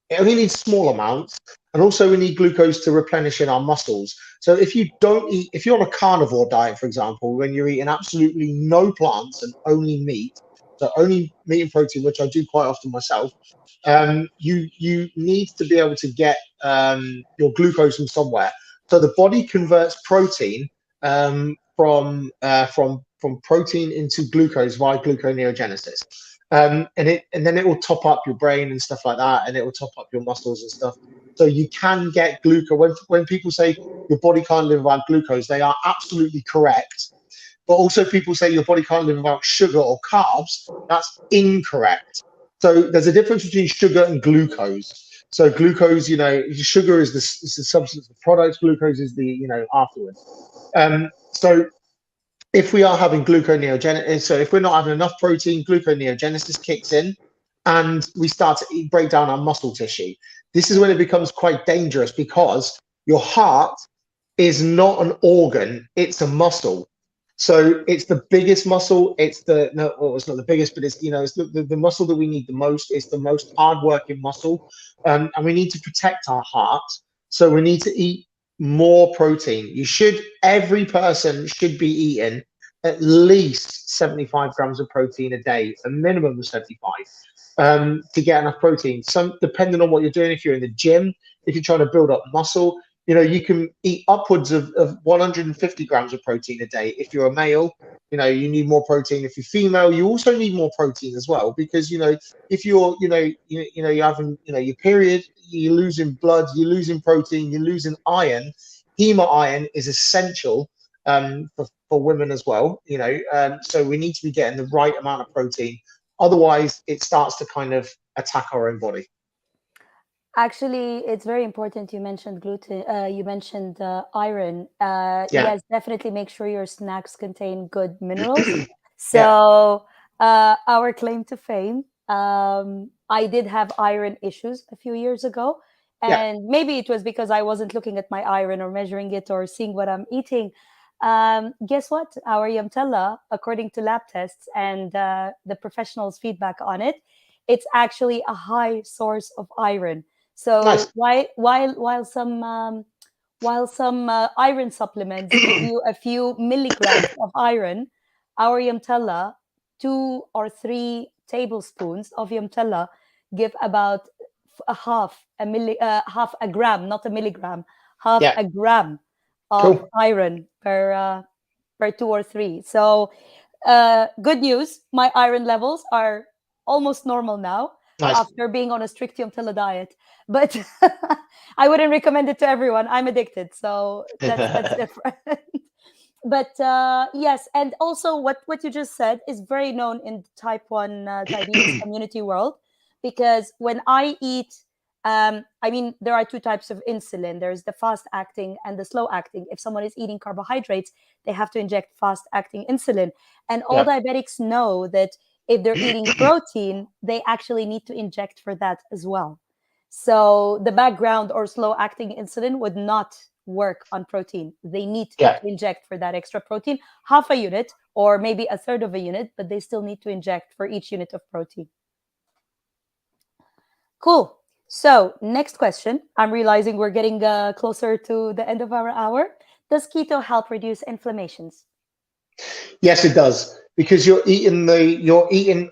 It only needs small amounts, and also we need glucose to replenish in our muscles. So if you're on a carnivore diet, for example, when you're eating absolutely no plants and only meat, so only meat and protein, which I do quite often myself, you need to be able to get your glucose from somewhere. So the body converts protein from protein into glucose via gluconeogenesis. And then it will top up your brain and stuff like that, and it will top up your muscles and stuff. So you can get glucose. When people say your body can't live without glucose, they are absolutely correct. But also people say your body can't live without sugar or carbs. That's incorrect. So there's a difference between sugar and glucose. So glucose, sugar is the substance, the product. Glucose is the afterwards. So if we are having gluconeogenesis, so if we're not having enough protein, gluconeogenesis kicks in and we start to break down our muscle tissue. This is when it
Mm.
becomes quite dangerous because your heart is not an organ, it's a muscle. So it's the biggest muscle. It's the no, well, it's not the biggest, but it's the muscle that we need the most. It's the most hardworking muscle, and we need to protect our heart. So we need to eat more protein. Every person should be eating at least 75 grams of protein a day, a minimum of 75, to get enough protein. Some depending on what you're doing, if you're in the gym, if you're trying to build up muscle, you can eat upwards of 150 grams of protein a day. If you're a male, you need more protein. If you're female, you also need more protein as well, because if you're having your period, you're losing blood, you're losing protein, you're losing iron. Hema iron is essential for women as well. So we need to be getting the right amount of protein. Otherwise, it starts to kind of attack our own body.
Actually, it's very important you mentioned gluten. You mentioned iron.
Yeah,
Yes, definitely make sure your snacks contain good minerals.
yeah,
So, our claim to fame. I did have iron issues a few years ago,
yeah.
and maybe it was because I wasn't looking at my iron or measuring it or seeing what I'm eating. Guess what? Our Yamtella, according to lab tests and the professionals' feedback on it, it's actually a high source of iron. So
Nice.
while some iron supplements give you a few milligrams of iron, our Yamtella, 2 or 3 tablespoons of Yamtella give about half a gram, not a milligram, half
Yeah,
a gram of
cool.
iron per 2 or 3. So good news, my iron levels are almost normal now
Nice.
after being on a strict Yamtilla diet. But I wouldn't recommend it to everyone. I'm addicted, so that's different. But yes, and also what you just said is very known in the type 1 diabetes community world, because when I eat, I mean, there are 2 types of insulin. There's the fast acting and the slow acting. If someone is eating carbohydrates, they have to inject fast acting insulin, and all
Yeah.
diabetics know that if they're eating protein, they actually need to inject for that as well. So the background or slow acting insulin would not work on protein. They need
Yeah.
to inject for that extra protein, half a unit or maybe a third of a unit, but they still need to inject for each unit of protein. Cool. So, next question. I'm realizing we're getting closer to the end of our hour. Does keto help reduce inflammations?
Yes, it does, because you're eliminating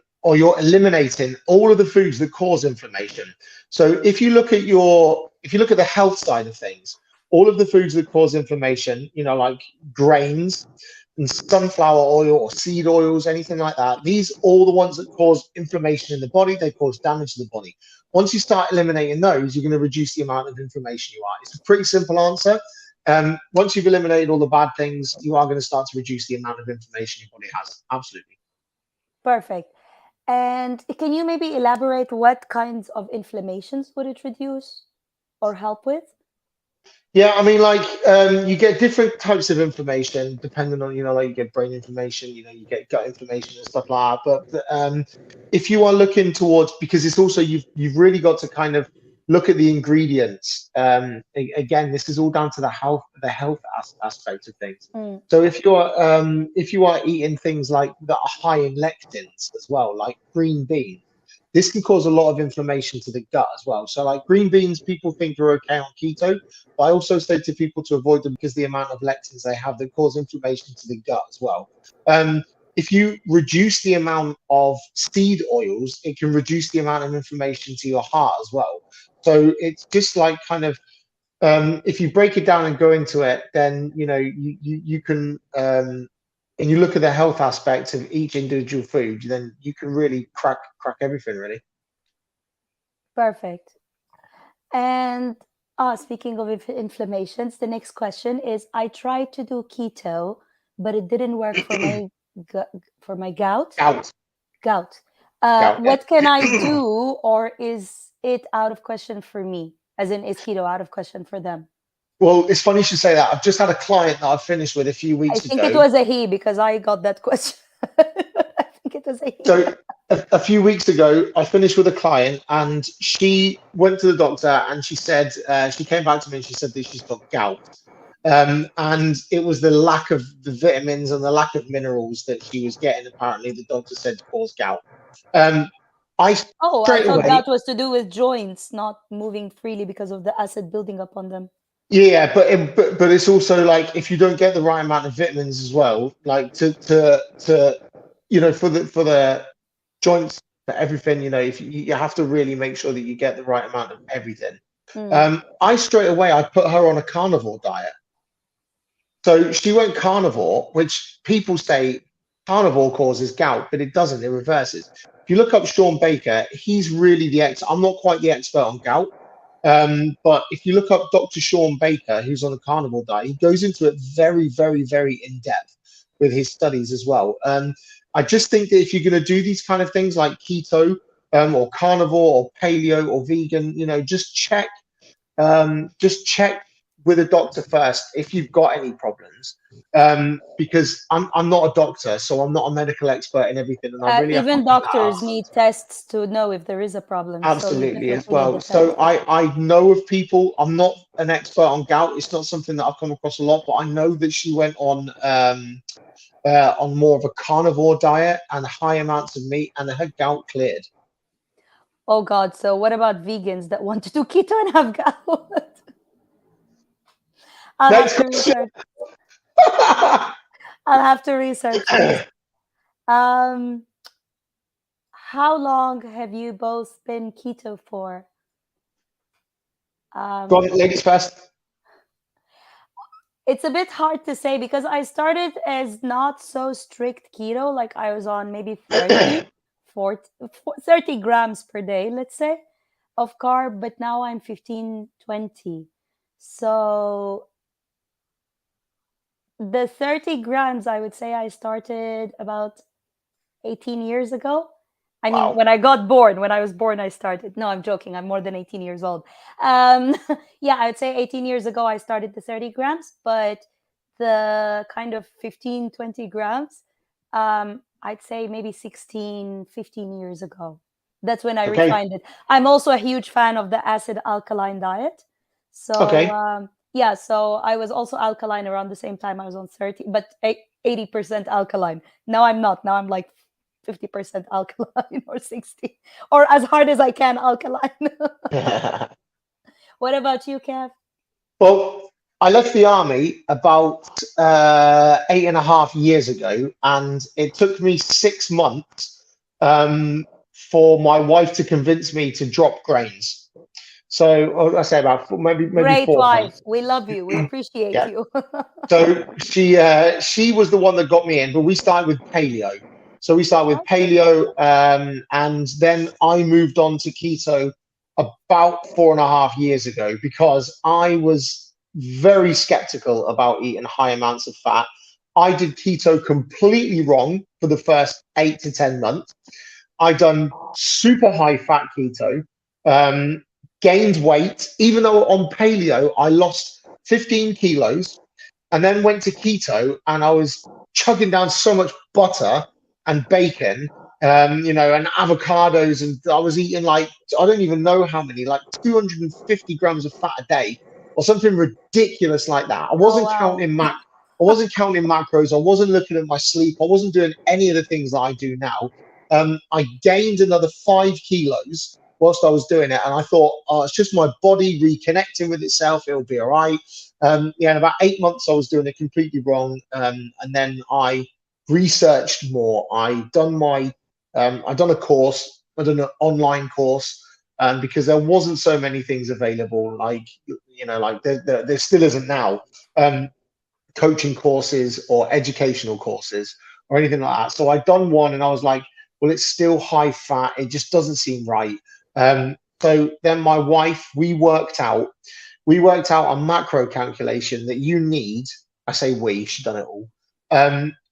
all of the foods that cause inflammation. So if you look at the health side of things, all of the foods that cause inflammation, like grains and sunflower oil or seed oils, anything like that, these all the ones that cause inflammation in the body, they cause damage to the body. Once you start eliminating those, you're going to reduce the amount of inflammation you are. It's a pretty simple answer. Once you've eliminated all the bad things, you are going to start to reduce the amount of inflammation your body has. Absolutely.
Perfect. And can you maybe elaborate what kinds of inflammations would it reduce or help with?
Yeah, I mean, like you get different types of inflammation depending on, like you get brain inflammation, you get gut inflammation and stuff like that. But if you are looking towards, because it's also you've really got to kind of look at the ingredients. Again, this is all down to the health aspect of things.
Mm.
So if you are eating things like that are high in lectins as well, like green beans, this can cause a lot of inflammation to the gut as well. So like green beans, people think are okay on keto, but I also say to people to avoid them because the amount of lectins they have that cause inflammation to the gut as well. If you reduce the amount of seed oils, it can reduce the amount of inflammation to your heart as well. So it's just like kind of if you break it down and go into it, then you can and you look at the health aspects of each individual food, then you can really crack everything really.
Perfect. And speaking of inflammations, the next question is: I tried to do keto, but it didn't work for my for my gout.
Gout,
Gout.
gout, yeah.
What can I do, or is it out of question for me? As in, is keto out of question for them?
Well, it's funny you should say that. I've just had a client that I finished with a few
I
weeks
think it
ago.
was a he because I got that question. I think it was a he.
So a few weeks ago, I finished with a client, and she went to the doctor, and she said she came back to me and she said that she's got gout, and it was the lack of the vitamins and the lack of minerals that she was getting. Apparently, the doctor said caused gout. Um, I
Oh, I
straight
thought
away,
gout was to do with joints not moving freely because of the acid building up on them.
yeah, but it's also like if you don't get the right amount of vitamins as well, like to for the joints, for everything, if you have to really make sure that you get the right amount of everything.
Mm.
I straight away I put her on a carnivore diet. So she went carnivore, which people say carnivore causes gout, but it doesn't, it reverses. If you look up Sean Baker, he's really the I'm not quite the expert on gout. But if you look up Dr. Sean Baker, who's on a carnivore diet, he goes into it very, very, very in depth with his studies as well. I just think that if you're going to do these kind of things like keto, or carnivore or paleo or vegan, just check with a doctor first if you've got any problems. Because I'm not a doctor, so I'm not a medical expert in everything, and I really have to
Even
keep that
doctors
up.
need tests to know if there is a problem. So you
Absolutely, as
definitely need the
well. So
test.
I know of people. I'm not an expert on gout. It's not something that I've come across a lot, but I know that she went on more of a carnivore diet and high amounts of meat, and her gout cleared.
Oh God. So what about vegans that want to do keto and have gout? I'll have
Next
to
question.
research. I'll have to research this. Um, how long have you both been keto for?
Go
Um,
on, ladies first.
it's a bit hard to say because I started as not so strict keto. Like I was on maybe 30, 40, 30 grams per day, let's say, of carb, but now I'm 15, 20. So the 30 grams, I would say I started about 18 years ago. I mean,
Wow.
when I got born, when I was born, I started. No, I'm joking. I'm more than 18 years old. Um, yeah, I would say 18 years ago, I started the 30 grams, but the kind of 15, 20 grams, I'd say maybe 16, 15 years ago. That's when I
Okay.
refined it. I'm also a huge fan of the acid alkaline diet. So
Okay.
Yeah, so I was also alkaline around the same time. I was on 30, but 80% alkaline. Now I'm not. Now I'm like 50% alkaline or 60, or as hard as I can alkaline. What about you, Kev?
Well, I left the army about 8.5 years ago, and it took me 6 months for my wife to convince me to drop grains. So, or I say about maybe
Great
four
wife.
months.
We love you. We appreciate
Yeah.
you.
So she was the one that got me in, but we started with paleo. So we started with
Okay.
paleo, and then I moved on to keto about 4.5 years ago because I was very skeptical about eating high amounts of fat. I did keto completely wrong for the first 8 to 10 months. I done super high fat keto, um, gained weight, even though on paleo I lost 15 kilos, and then went to keto and I was chugging down so much butter and bacon, and avocados, and I was eating like, I don't even know how many, like 250 grams of fat a day or something ridiculous like that. I
Oh,
wasn't
wow.
counting I wasn't counting macros. I wasn't looking at my sleep. I wasn't doing any of the things that I do now. I gained another 5 kilos whilst I was doing it, and I thought, oh, it's just my body reconnecting with itself. It'll be all right. Yeah, in about 8 months, I was doing it completely wrong, and then I researched more. I done a course, I done an online course, because there wasn't so many things available. Like like there still isn't now. Coaching courses or educational courses or anything like that. So I'd done one, and I was like, well, it's still high fat. It just doesn't seem right. So then my wife, we worked out a macro calculation that you need. I say we, she's done it all.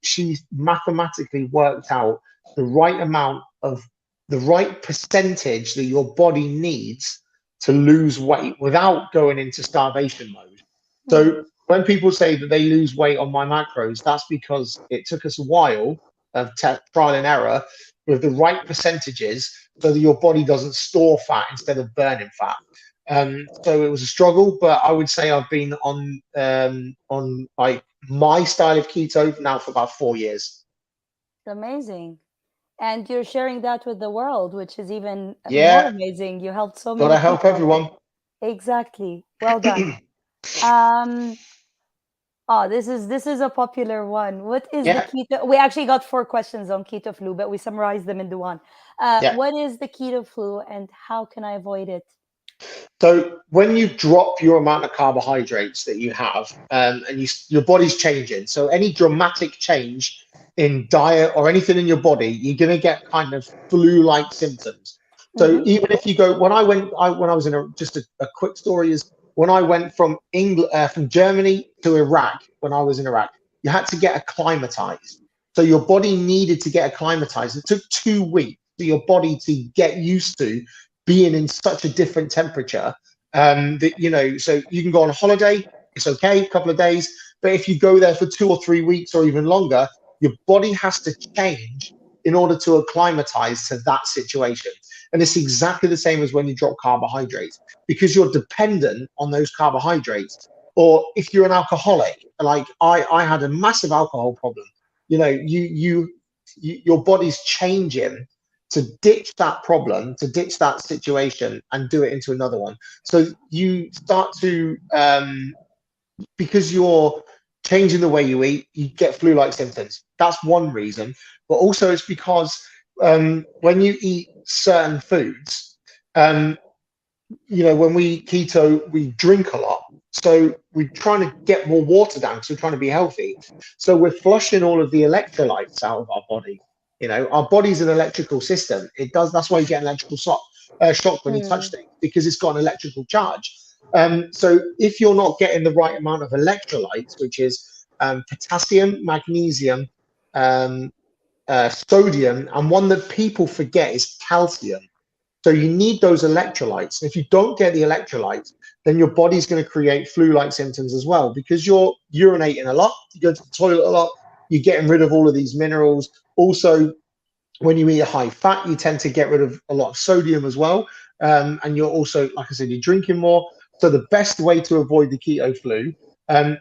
She mathematically worked out the right amount of the right percentage that your body needs to lose weight without going into starvation mode.
Hmm.
So when people say that they lose weight on my macros, that's because it took us a while of trial and error with the right percentages so that your body doesn't store fat instead of burning fat. So it was a struggle, but I would say I've been on like my style of keto now for about 4 years.
Amazing. And you're sharing that with the world, which is even more
Yeah,
amazing. You helped so many
gotta help
people.
everyone.
Exactly. Well done. Um, oh, this is a popular one. What is the
Yeah,
keto? We actually got four questions on keto flu, but we summarized them into one.
yeah.
What is the keto flu and how can I avoid it?
So when you drop your amount of carbohydrates that you have, and your body's changing, so any dramatic change in diet or anything in your body, you're going to get kind of flu-like symptoms. So
Mm-hmm.
even if you go, when I was in a quick story is when I went from England, from Germany to Iraq, when I was in Iraq, you had to get acclimatized. So your body needed to get acclimatized. It took 2 weeks for your body to get used to being in such a different temperature, that so you can go on a holiday, it's okay, a couple of days, but if you go there for 2 or 3 weeks or even longer, your body has to change in order to acclimatize to that situation. And it's exactly the same as when you drop carbohydrates, because you're dependent on those carbohydrates. Or if you're an alcoholic, like I had a massive alcohol problem. Your body's changing to ditch that problem, to ditch that situation, and do it into another one. So you start to, because you're changing the way you eat, you get flu-like symptoms. That's one reason, but also it's because, when you eat certain foods, um, when we keto, we drink a lot. So we're trying to get more water down because we're trying to be healthy. So we're flushing all of the electrolytes out of our body. Our body's an electrical system. It does. That's why you get an electrical shock when you touch
Mm.
things, because it's got an electrical charge. So if you're not getting the right amount of electrolytes, which is potassium, magnesium, um, sodium, and one that people forget is calcium. So you need those electrolytes. And if you don't get the electrolytes, then your body's going to create flu-like symptoms as well, because you're urinating a lot, you go to the toilet a lot, you're getting rid of all of these minerals. Also, when you eat a high fat, you tend to get rid of a lot of sodium as well. And you're also, like I said, you're drinking more. So the best way to avoid the keto flu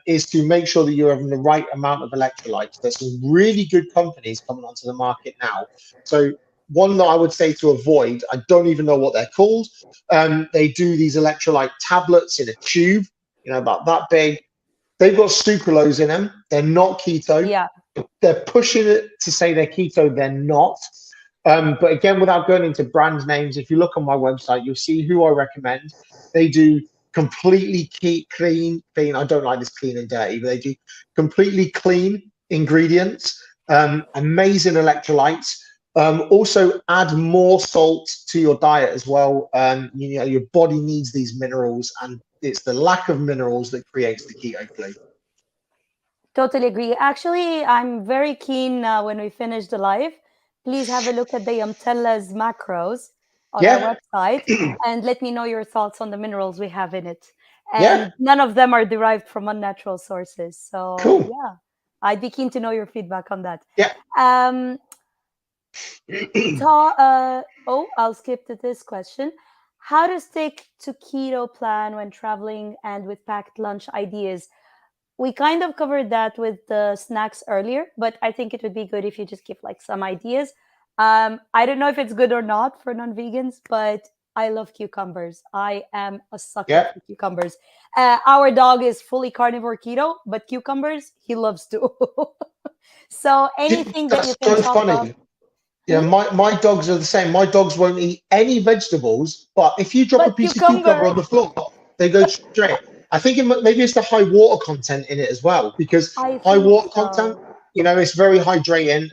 is to make sure that you're having the right amount of electrolytes. There's some really good companies coming onto the market now. So one that I would say to avoid, I don't even know what they're called. They do these electrolyte tablets in a tube, about that big. They've got sucralose in them. They're not keto.
Yeah.
They're pushing it to say they're keto. They're not. But again, without going into brand names, if you look on my website, you'll see who I recommend. They do completely clean. I don't like this clean and dirty, but they do completely clean ingredients, amazing electrolytes. Also, add more salt to your diet as well. Your body needs these minerals, and it's the lack of minerals that creates the keto flu.
Totally agree. Actually, I'm very keen when we finish the live. Please have a look at the Umtella's macros on our
Yeah,
website and let me know your thoughts on the minerals we have in it.
yeah,
And none of them are derived from unnatural sources. So,
cool.
yeah, I'd be keen to know your feedback on that.
Yeah.
Um, I'll skip to this question. How to stick to keto plan when traveling and with packed lunch ideas? We kind of covered that with the snacks earlier, but I think it would be good if you just give like some ideas. I don't know if it's good or not for non-vegans, but I love cucumbers. I am a sucker
Yeah.
for cucumbers. Our dog is fully carnivore keto, but cucumbers he loves too. So anything that you
That's
can
so
chop up.
funny. Yeah,
Hmm?
my dogs are the same. My dogs won't eat any vegetables, but if you drop a
But
piece of cucumber
cucumber,
on the floor, they go straight. I think maybe it's the high water content in it as well, because
I
high
think
water content,
so.
it's very hydrating.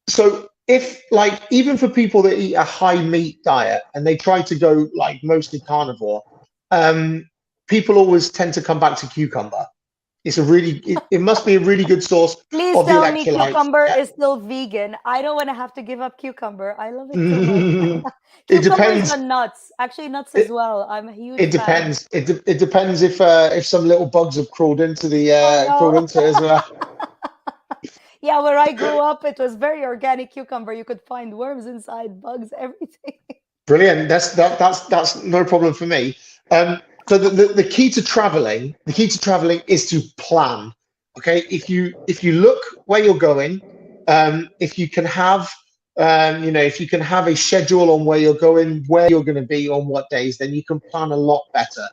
So if like even for people that eat a high meat diet and they try to go like mostly carnivore, um, people always tend to come back to cucumber. It must be a really good source
Please
of the
tell me
electrolytes.
cucumber
Yeah.
is still vegan. I don't want to have to give up cucumber. I love it too much.
It
Cucumbers
depends.
and nuts. Actually, nuts as
It,
well. I'm a huge
it
fan.
depends. It depends if some little bugs have crawled into the
Oh
crawled
no.
into it as well.
Yeah, where I grew up, it was very organic cucumber. You could find worms inside, bugs, everything.
Brilliant. That's no problem for me. So the key to traveling, is to plan. Okay, if you look where you're going, if you can have if you can have a schedule on where you're going, where you're going to be on what days, then you can plan a lot better.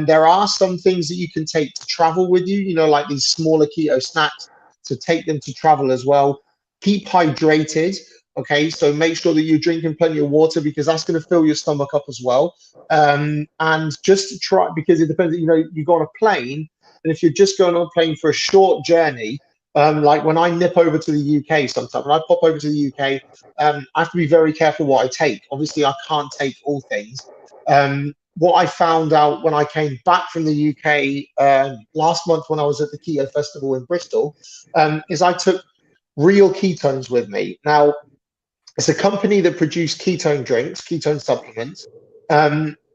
There are some things that you can take to travel with you, like these smaller keto snacks, to take them to travel as well. Keep hydrated. Okay, so make sure that you're drinking plenty of water, because that's going to fill your stomach up as well. And just to try, because it depends, you go on a plane, and if you're just going on a plane for a short journey, like when I nip over to the UK sometimes, when I pop over to the UK, I have to be very careful what I take. Obviously, I can't take all things. What I found out when I came back from the UK last month when I was at the Keto Festival in Bristol, is I took real ketones with me. Now, it's a company that produce ketone drinks, ketone supplements.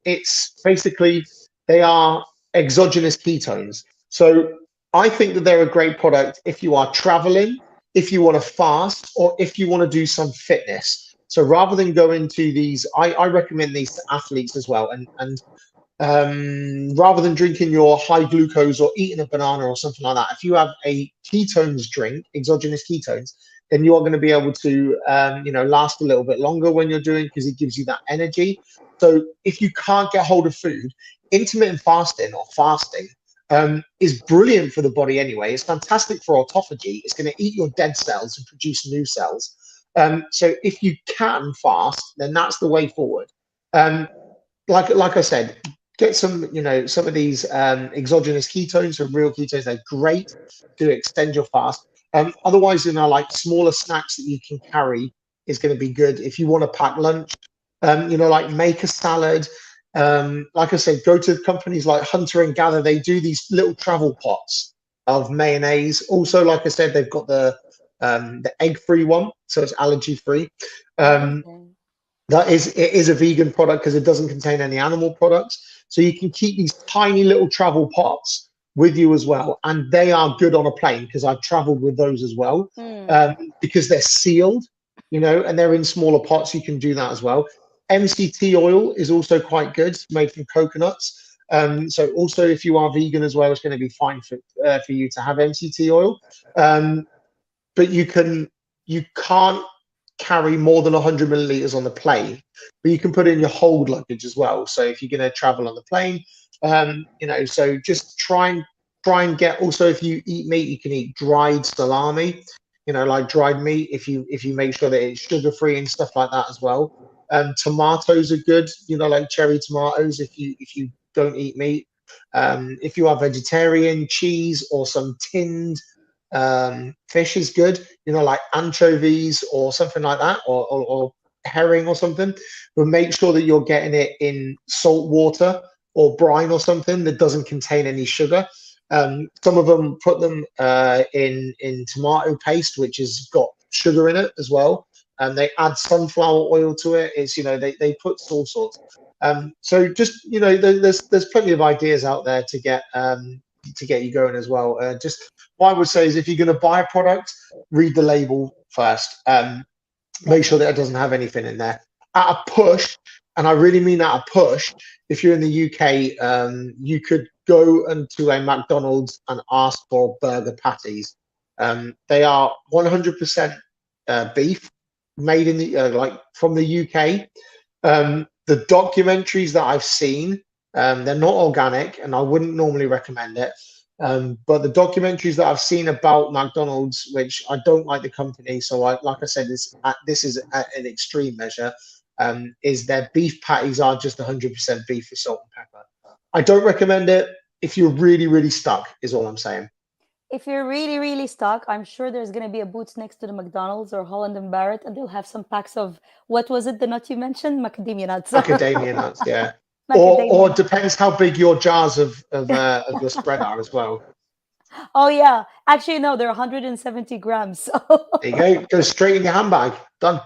It's basically, they are exogenous ketones. So I think that they're a great product if you are traveling, if you want to fast, or if you want to do some fitness. So rather than go into these, I recommend these to athletes as well. And rather than drinking your high glucose or eating a banana or something like that, if you have a ketones drink, exogenous ketones, then you are going to be able to, last a little bit longer when you're doing, because it gives you that energy. So if you can't get hold of food, intermittent fasting or fasting is brilliant for the body anyway. It's fantastic for autophagy. It's going to eat your dead cells and produce new cells. So if you can fast, then that's the way forward. Like I said, get some of these exogenous ketones or real ketones. They're great to extend your fast. Otherwise, like smaller snacks that you can carry is going to be good if you want to pack lunch. Like make a salad. Like I said, go to companies like Hunter and Gather. They do these little travel pots of mayonnaise. Also, like I said, they've got the egg-free one, so it's allergy-free. Um,
Amazing.
it is a vegan product because it doesn't contain any animal products. So you can keep these tiny little travel pots with you as well. And they are good on a plane, because I've traveled with those as well,
Hmm.
because they're sealed, and they're in smaller pots. You can do that as well. MCT oil is also quite good, made from coconuts. So also, if you are vegan as well, it's going to be fine for you to have MCT oil. Um, but you can't carry more than 100 milliliters on the plane, but you can put it in your hold luggage as well. So if you're going to travel on the plane, so just try and get. Also, if you eat meat, you can eat dried salami, like dried meat. If you make sure that it's sugar free and stuff like that as well. Tomatoes are good, like cherry tomatoes. If you don't eat meat, if you are vegetarian, cheese or some tinned fish is good, like anchovies or something like that, or herring or something. But make sure that you're getting it in salt water or brine or something that doesn't contain any sugar. Some of them put them in tomato paste, which has got sugar in it as well. And they add sunflower oil to it. It's they put all sorts. So just there's plenty of ideas out there to get you going as well. Just what I would say is if you're going to buy a product, read the label first. Make sure that it
Definitely.
doesn't have anything in there. At a push, and I really mean at a push, if you're in the UK, you could go into a McDonald's and ask for burger patties. They are 100% beef, made in the like from the UK. The documentaries that I've seen, they're not organic, and I wouldn't normally recommend it. But the documentaries that I've seen about McDonald's, which I don't like the company, so like I said, this is at an extreme measure, is their beef patties are just 100% beef with salt and pepper. I don't recommend it if you're really, really stuck, is all I'm saying.
If you're really, really stuck, I'm sure there's going to be a Boots next to the McDonald's or Holland and Barrett, and they'll have some packs of what was it, the nut you mentioned? Macadamia nuts.
Macadamia nuts, yeah. Or
Macadamia
depends how big your jars of your spread are as well.
Oh yeah, actually no, they're 170 grams. So
There you go. Go straight in your handbag. Done.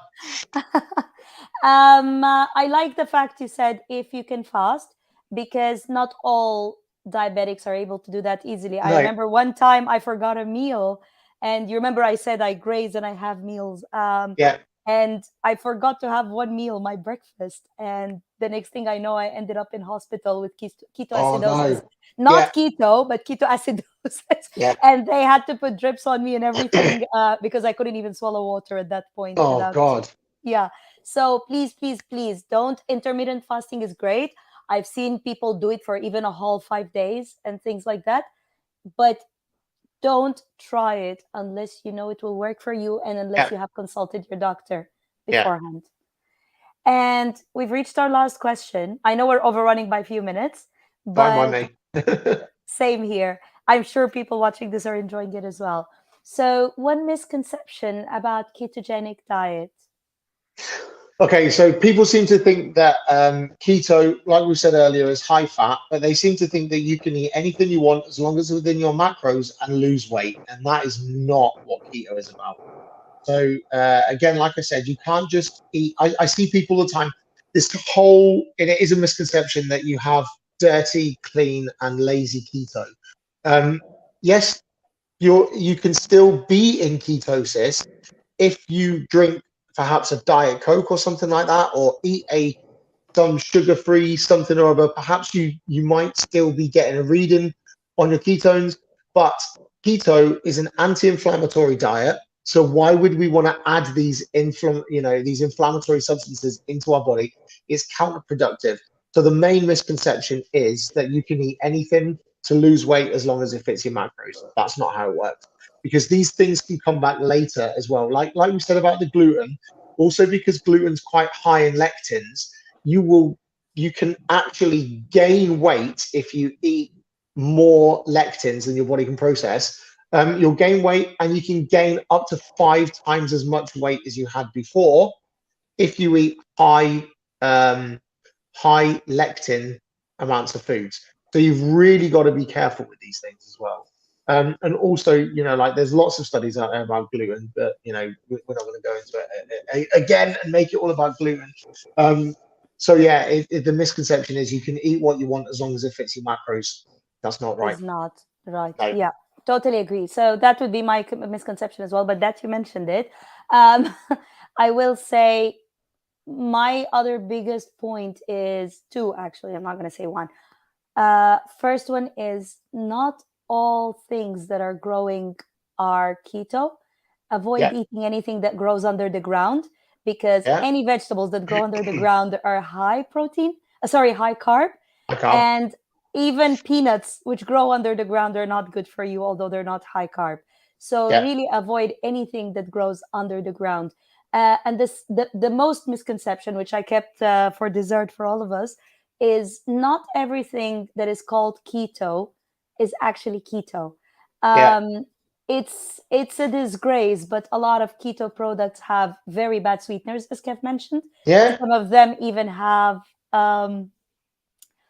I like the fact you said if you can fast, because not all diabetics are able to do that easily. I
No.
remember one time I forgot a meal, and you remember I said I graze and I have meals.
Yeah.
And I forgot to have one meal, my breakfast, and the next thing I know, I ended up in hospital with
Oh
ketoacidosis.
no. Yeah.
Not keto, but ketoacidosis.
Yeah.
And they had to put drips on me and everything because I couldn't even swallow water at that point
Oh
without.
God.
Yeah. So please, please, please don't. Intermittent fasting is great. I've seen people do it for even a whole 5 days and things like that. But don't try it unless you know it will work for you and unless
Yeah.
you have consulted your doctor
Yeah.
beforehand. And we've reached our last question. I know we're overrunning by a few minutes,
Fine by
but
me.
same here. I'm sure people watching this are enjoying it as well. So, one misconception about ketogenic diet.
Okay, so people seem to think that keto, like we said earlier, is high fat, but they seem to think that you can eat anything you want as long as it's within your macros and lose weight, and that is not what keto is about. So again, like I said, you can't just eat. I see people all the time. And it is a misconception that you have dirty, clean, and lazy keto. Um, yes, you can still be in ketosis if you drink perhaps a diet coke or something like that, or eat a some sugar-free something or other. Perhaps you might still be getting a reading on your ketones, but keto is an anti-inflammatory diet. So why would we want to add these inflammatory substances into our body? It's counterproductive. So the main misconception is that you can eat anything to lose weight as long as it fits your macros. That's not how it works, because these things can come back later as well. Like we said about the gluten, also because gluten's quite high in lectins, you can actually gain weight if you eat more lectins than your body can process. You'll gain weight, and you can gain up to 5 times as much weight as you had before if you eat high lectin amounts of foods. So you've really got to be careful with these things as well. And also, like there's lots of studies out there about gluten, but we're not going to go into it again and make it all about gluten. So yeah, the misconception is you can eat what you want as long as it fits your macros. That's not right.
Is not right.
No.
Yeah, totally agree. So that would be my misconception as well. But that you mentioned it, I will say my other biggest point is two, actually. I'm not going to say one. First one is not all things that are growing are keto. Avoid
Yeah,
eating anything that grows under the ground, because
yeah.
any vegetables that grow under the ground are high protein, sorry, high carb.
I can't.
And even peanuts, which grow under the ground, are not good for you, although they're not high carb. So
Yeah,
really avoid anything that grows under the ground. And this the most misconception, which I kept for dessert for all of us, is not everything that is called keto is actually keto.
yeah,
Um, it's a disgrace, but a lot of keto products have very bad sweeteners, as Kev mentioned.
yeah,
Some of them even um,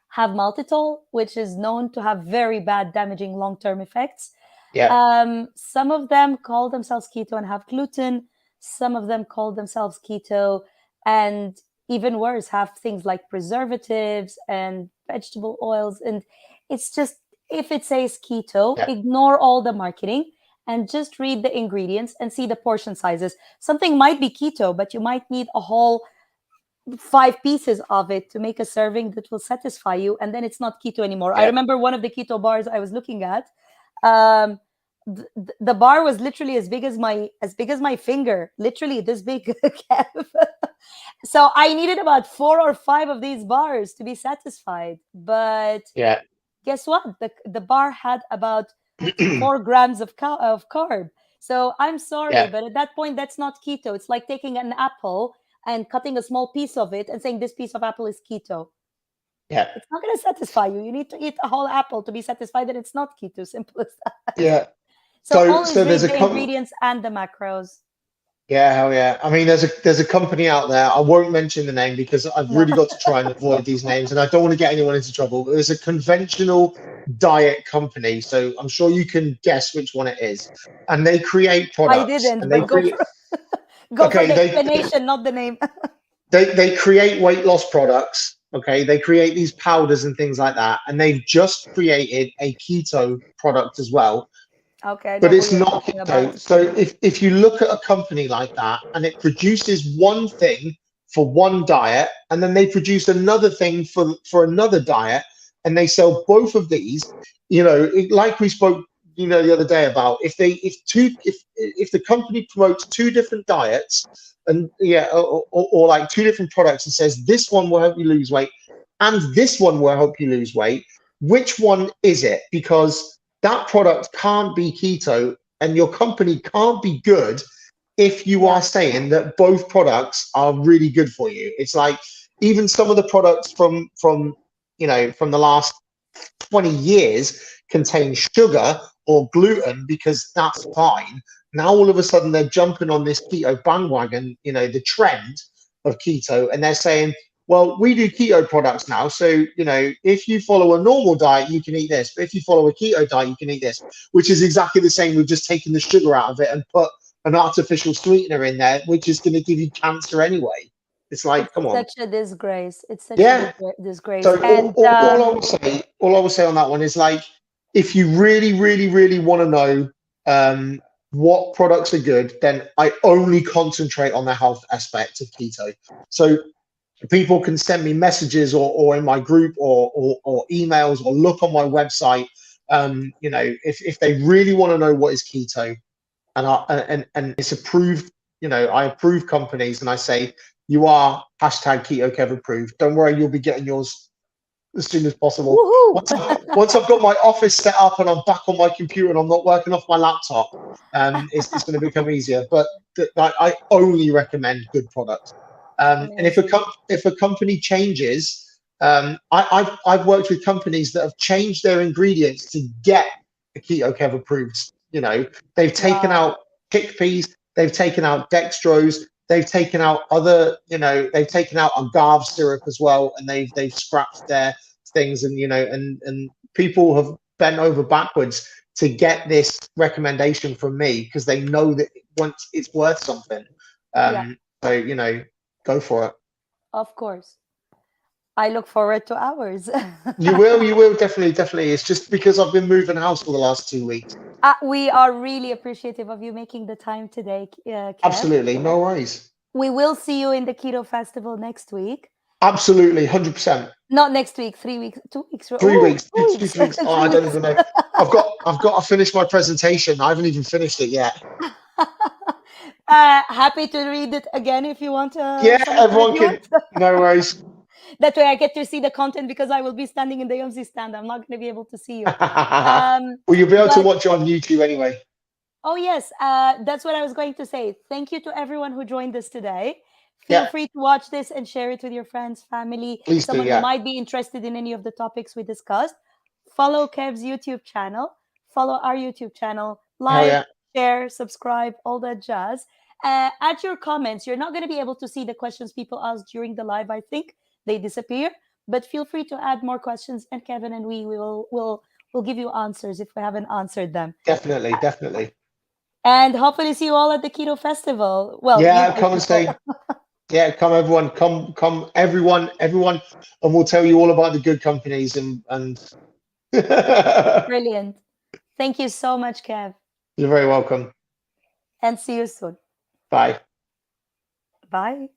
have maltitol, which is known to have very bad, damaging long-term effects.
yeah,
Some of them call themselves keto and have gluten. Some of them call themselves keto and, even worse, have things like preservatives and vegetable oils. And it's just, if it says keto,
yeah,
ignore all the marketing and just read the ingredients and see the portion sizes. Something might be keto, but you might need a whole 5 pieces of it to make a serving that will satisfy you, and then it's not keto anymore. I
yeah,
remember one of the keto bars I was looking at. um the bar was literally as big as my finger, literally this big. Kev. So I needed about 4 or 5 of these bars to be satisfied, but
yeah,
guess what, the bar had about 4 grams of carb. So I'm sorry,
yeah,
but at that point, that's not keto. It's like taking an apple and cutting a small piece of it and saying this piece of apple is keto.
yeah,
It's not going to satisfy you. You need to eat a whole apple to be satisfied that it's not keto. Simple as that.
yeah.
So
So
always
there's
read
a
the ingredients and the macros.
Yeah, hell yeah. I mean, there's a company out there. I won't mention the name because I've
No.
really got to try and avoid these names, and I don't want to get anyone into trouble. There's a conventional diet company, so I'm sure you can guess which one it is. And they create
I
products,
didn't,
and they
but go
create.
for go for
Okay,
the explanation, not the name.
they create weight loss products. Okay, they create these powders and things like that, and they've just created a keto product as well,
Okay, I
but
know who
it's
you're
not
talking about.
keto. So if you look at a company like that and it produces one thing for one diet, and then they produce another thing for another diet, and they sell both of these, like we spoke, the other day about if the company promotes two different diets and or like two different products and says this one will help you lose weight and this one will help you lose weight, which one is it? Because that product can't be keto and your company can't be good if you
Yeah,
are saying that both products are really good for you. It's like even some of the products from the last 20 years contain sugar or gluten because that's fine. Now all of a sudden they're jumping on this keto bandwagon, the trend of keto, and they're saying, well, we do keto products now. So, if you follow a normal diet, you can eat this. But if you follow a keto diet, you can eat this, which is exactly the same. We've just taken the sugar out of it and put an artificial sweetener in there, which is going to give you cancer anyway. It's like,
it's
come on.
such a disgrace. It's such a
Yeah.
disgrace.
So
And
all I will say on that one is like, if you really, really, really want to know what products are good, then I only concentrate on the health aspect of keto. So people can send me messages or in my group or emails or look on my website. If they really want to know what is keto, and it's approved, I approve companies and I say you are hashtag Keto Kev approved. Don't worry, you'll be getting yours as soon as possible.
woohoo!
Once I've got my office set up and I'm back on my computer and I'm not working off my laptop, it's going to become easier. But I only recommend good products. And if a
Amazing.
if a company changes, I've worked with companies that have changed their ingredients to get a Keto Kev approved. They've taken
Wow.
out chickpeas, they've taken out dextrose, they've taken out they've taken out agave syrup as well, and they've scrapped their things, and and people have bent over backwards to get this recommendation from me because they know that once it's worth something.
Yeah,
So go for it.
of course. I look forward to ours.
You will definitely. It's just because I've been moving house for the last 2 weeks.
We are really appreciative of you making the time today, Kev.
Absolutely, no worries.
We will see you in the Keto Festival next week.
Absolutely, 100%.
Not next week, 3 weeks, 2 weeks.
3 weeks,
2 weeks.
2 weeks. Oh,
3
I don't
weeks.
even know. I've got to finish my presentation. I haven't even finished it yet.
Happy to read it again if you want
Yeah,
some
everyone
review
can.
it.
No worries.
That way I get to see the content because I will be standing in the Yummzy stand. I'm not going to be able to see you.
Well, you'll be able to
But
watch it on YouTube anyway.
oh yes, that's what I was going to say. Thank you to everyone who joined us today. Feel
Yeah,
free to watch this and share it with your friends, family,
please do.
someone who
Yeah.
might be interested in any of the topics we discussed. Follow Kev's YouTube channel. Follow our YouTube channel.
Hell
Like,
yeah.
share, subscribe, all that jazz. Add your comments. You're not going to be able to see the questions people ask during the live. I think they disappear. But feel free to add more questions, and Kevin and we will give you answers if we haven't answered them.
Definitely, definitely.
And hopefully see you all at the Keto Festival. Well,
Yeah,
UK
come and
people.
say. Yeah, come everyone, come everyone, and we'll tell you all about the good companies and.
Brilliant. Thank you so much, Kev.
You're very welcome.
And see you soon.
Bye.
Bye.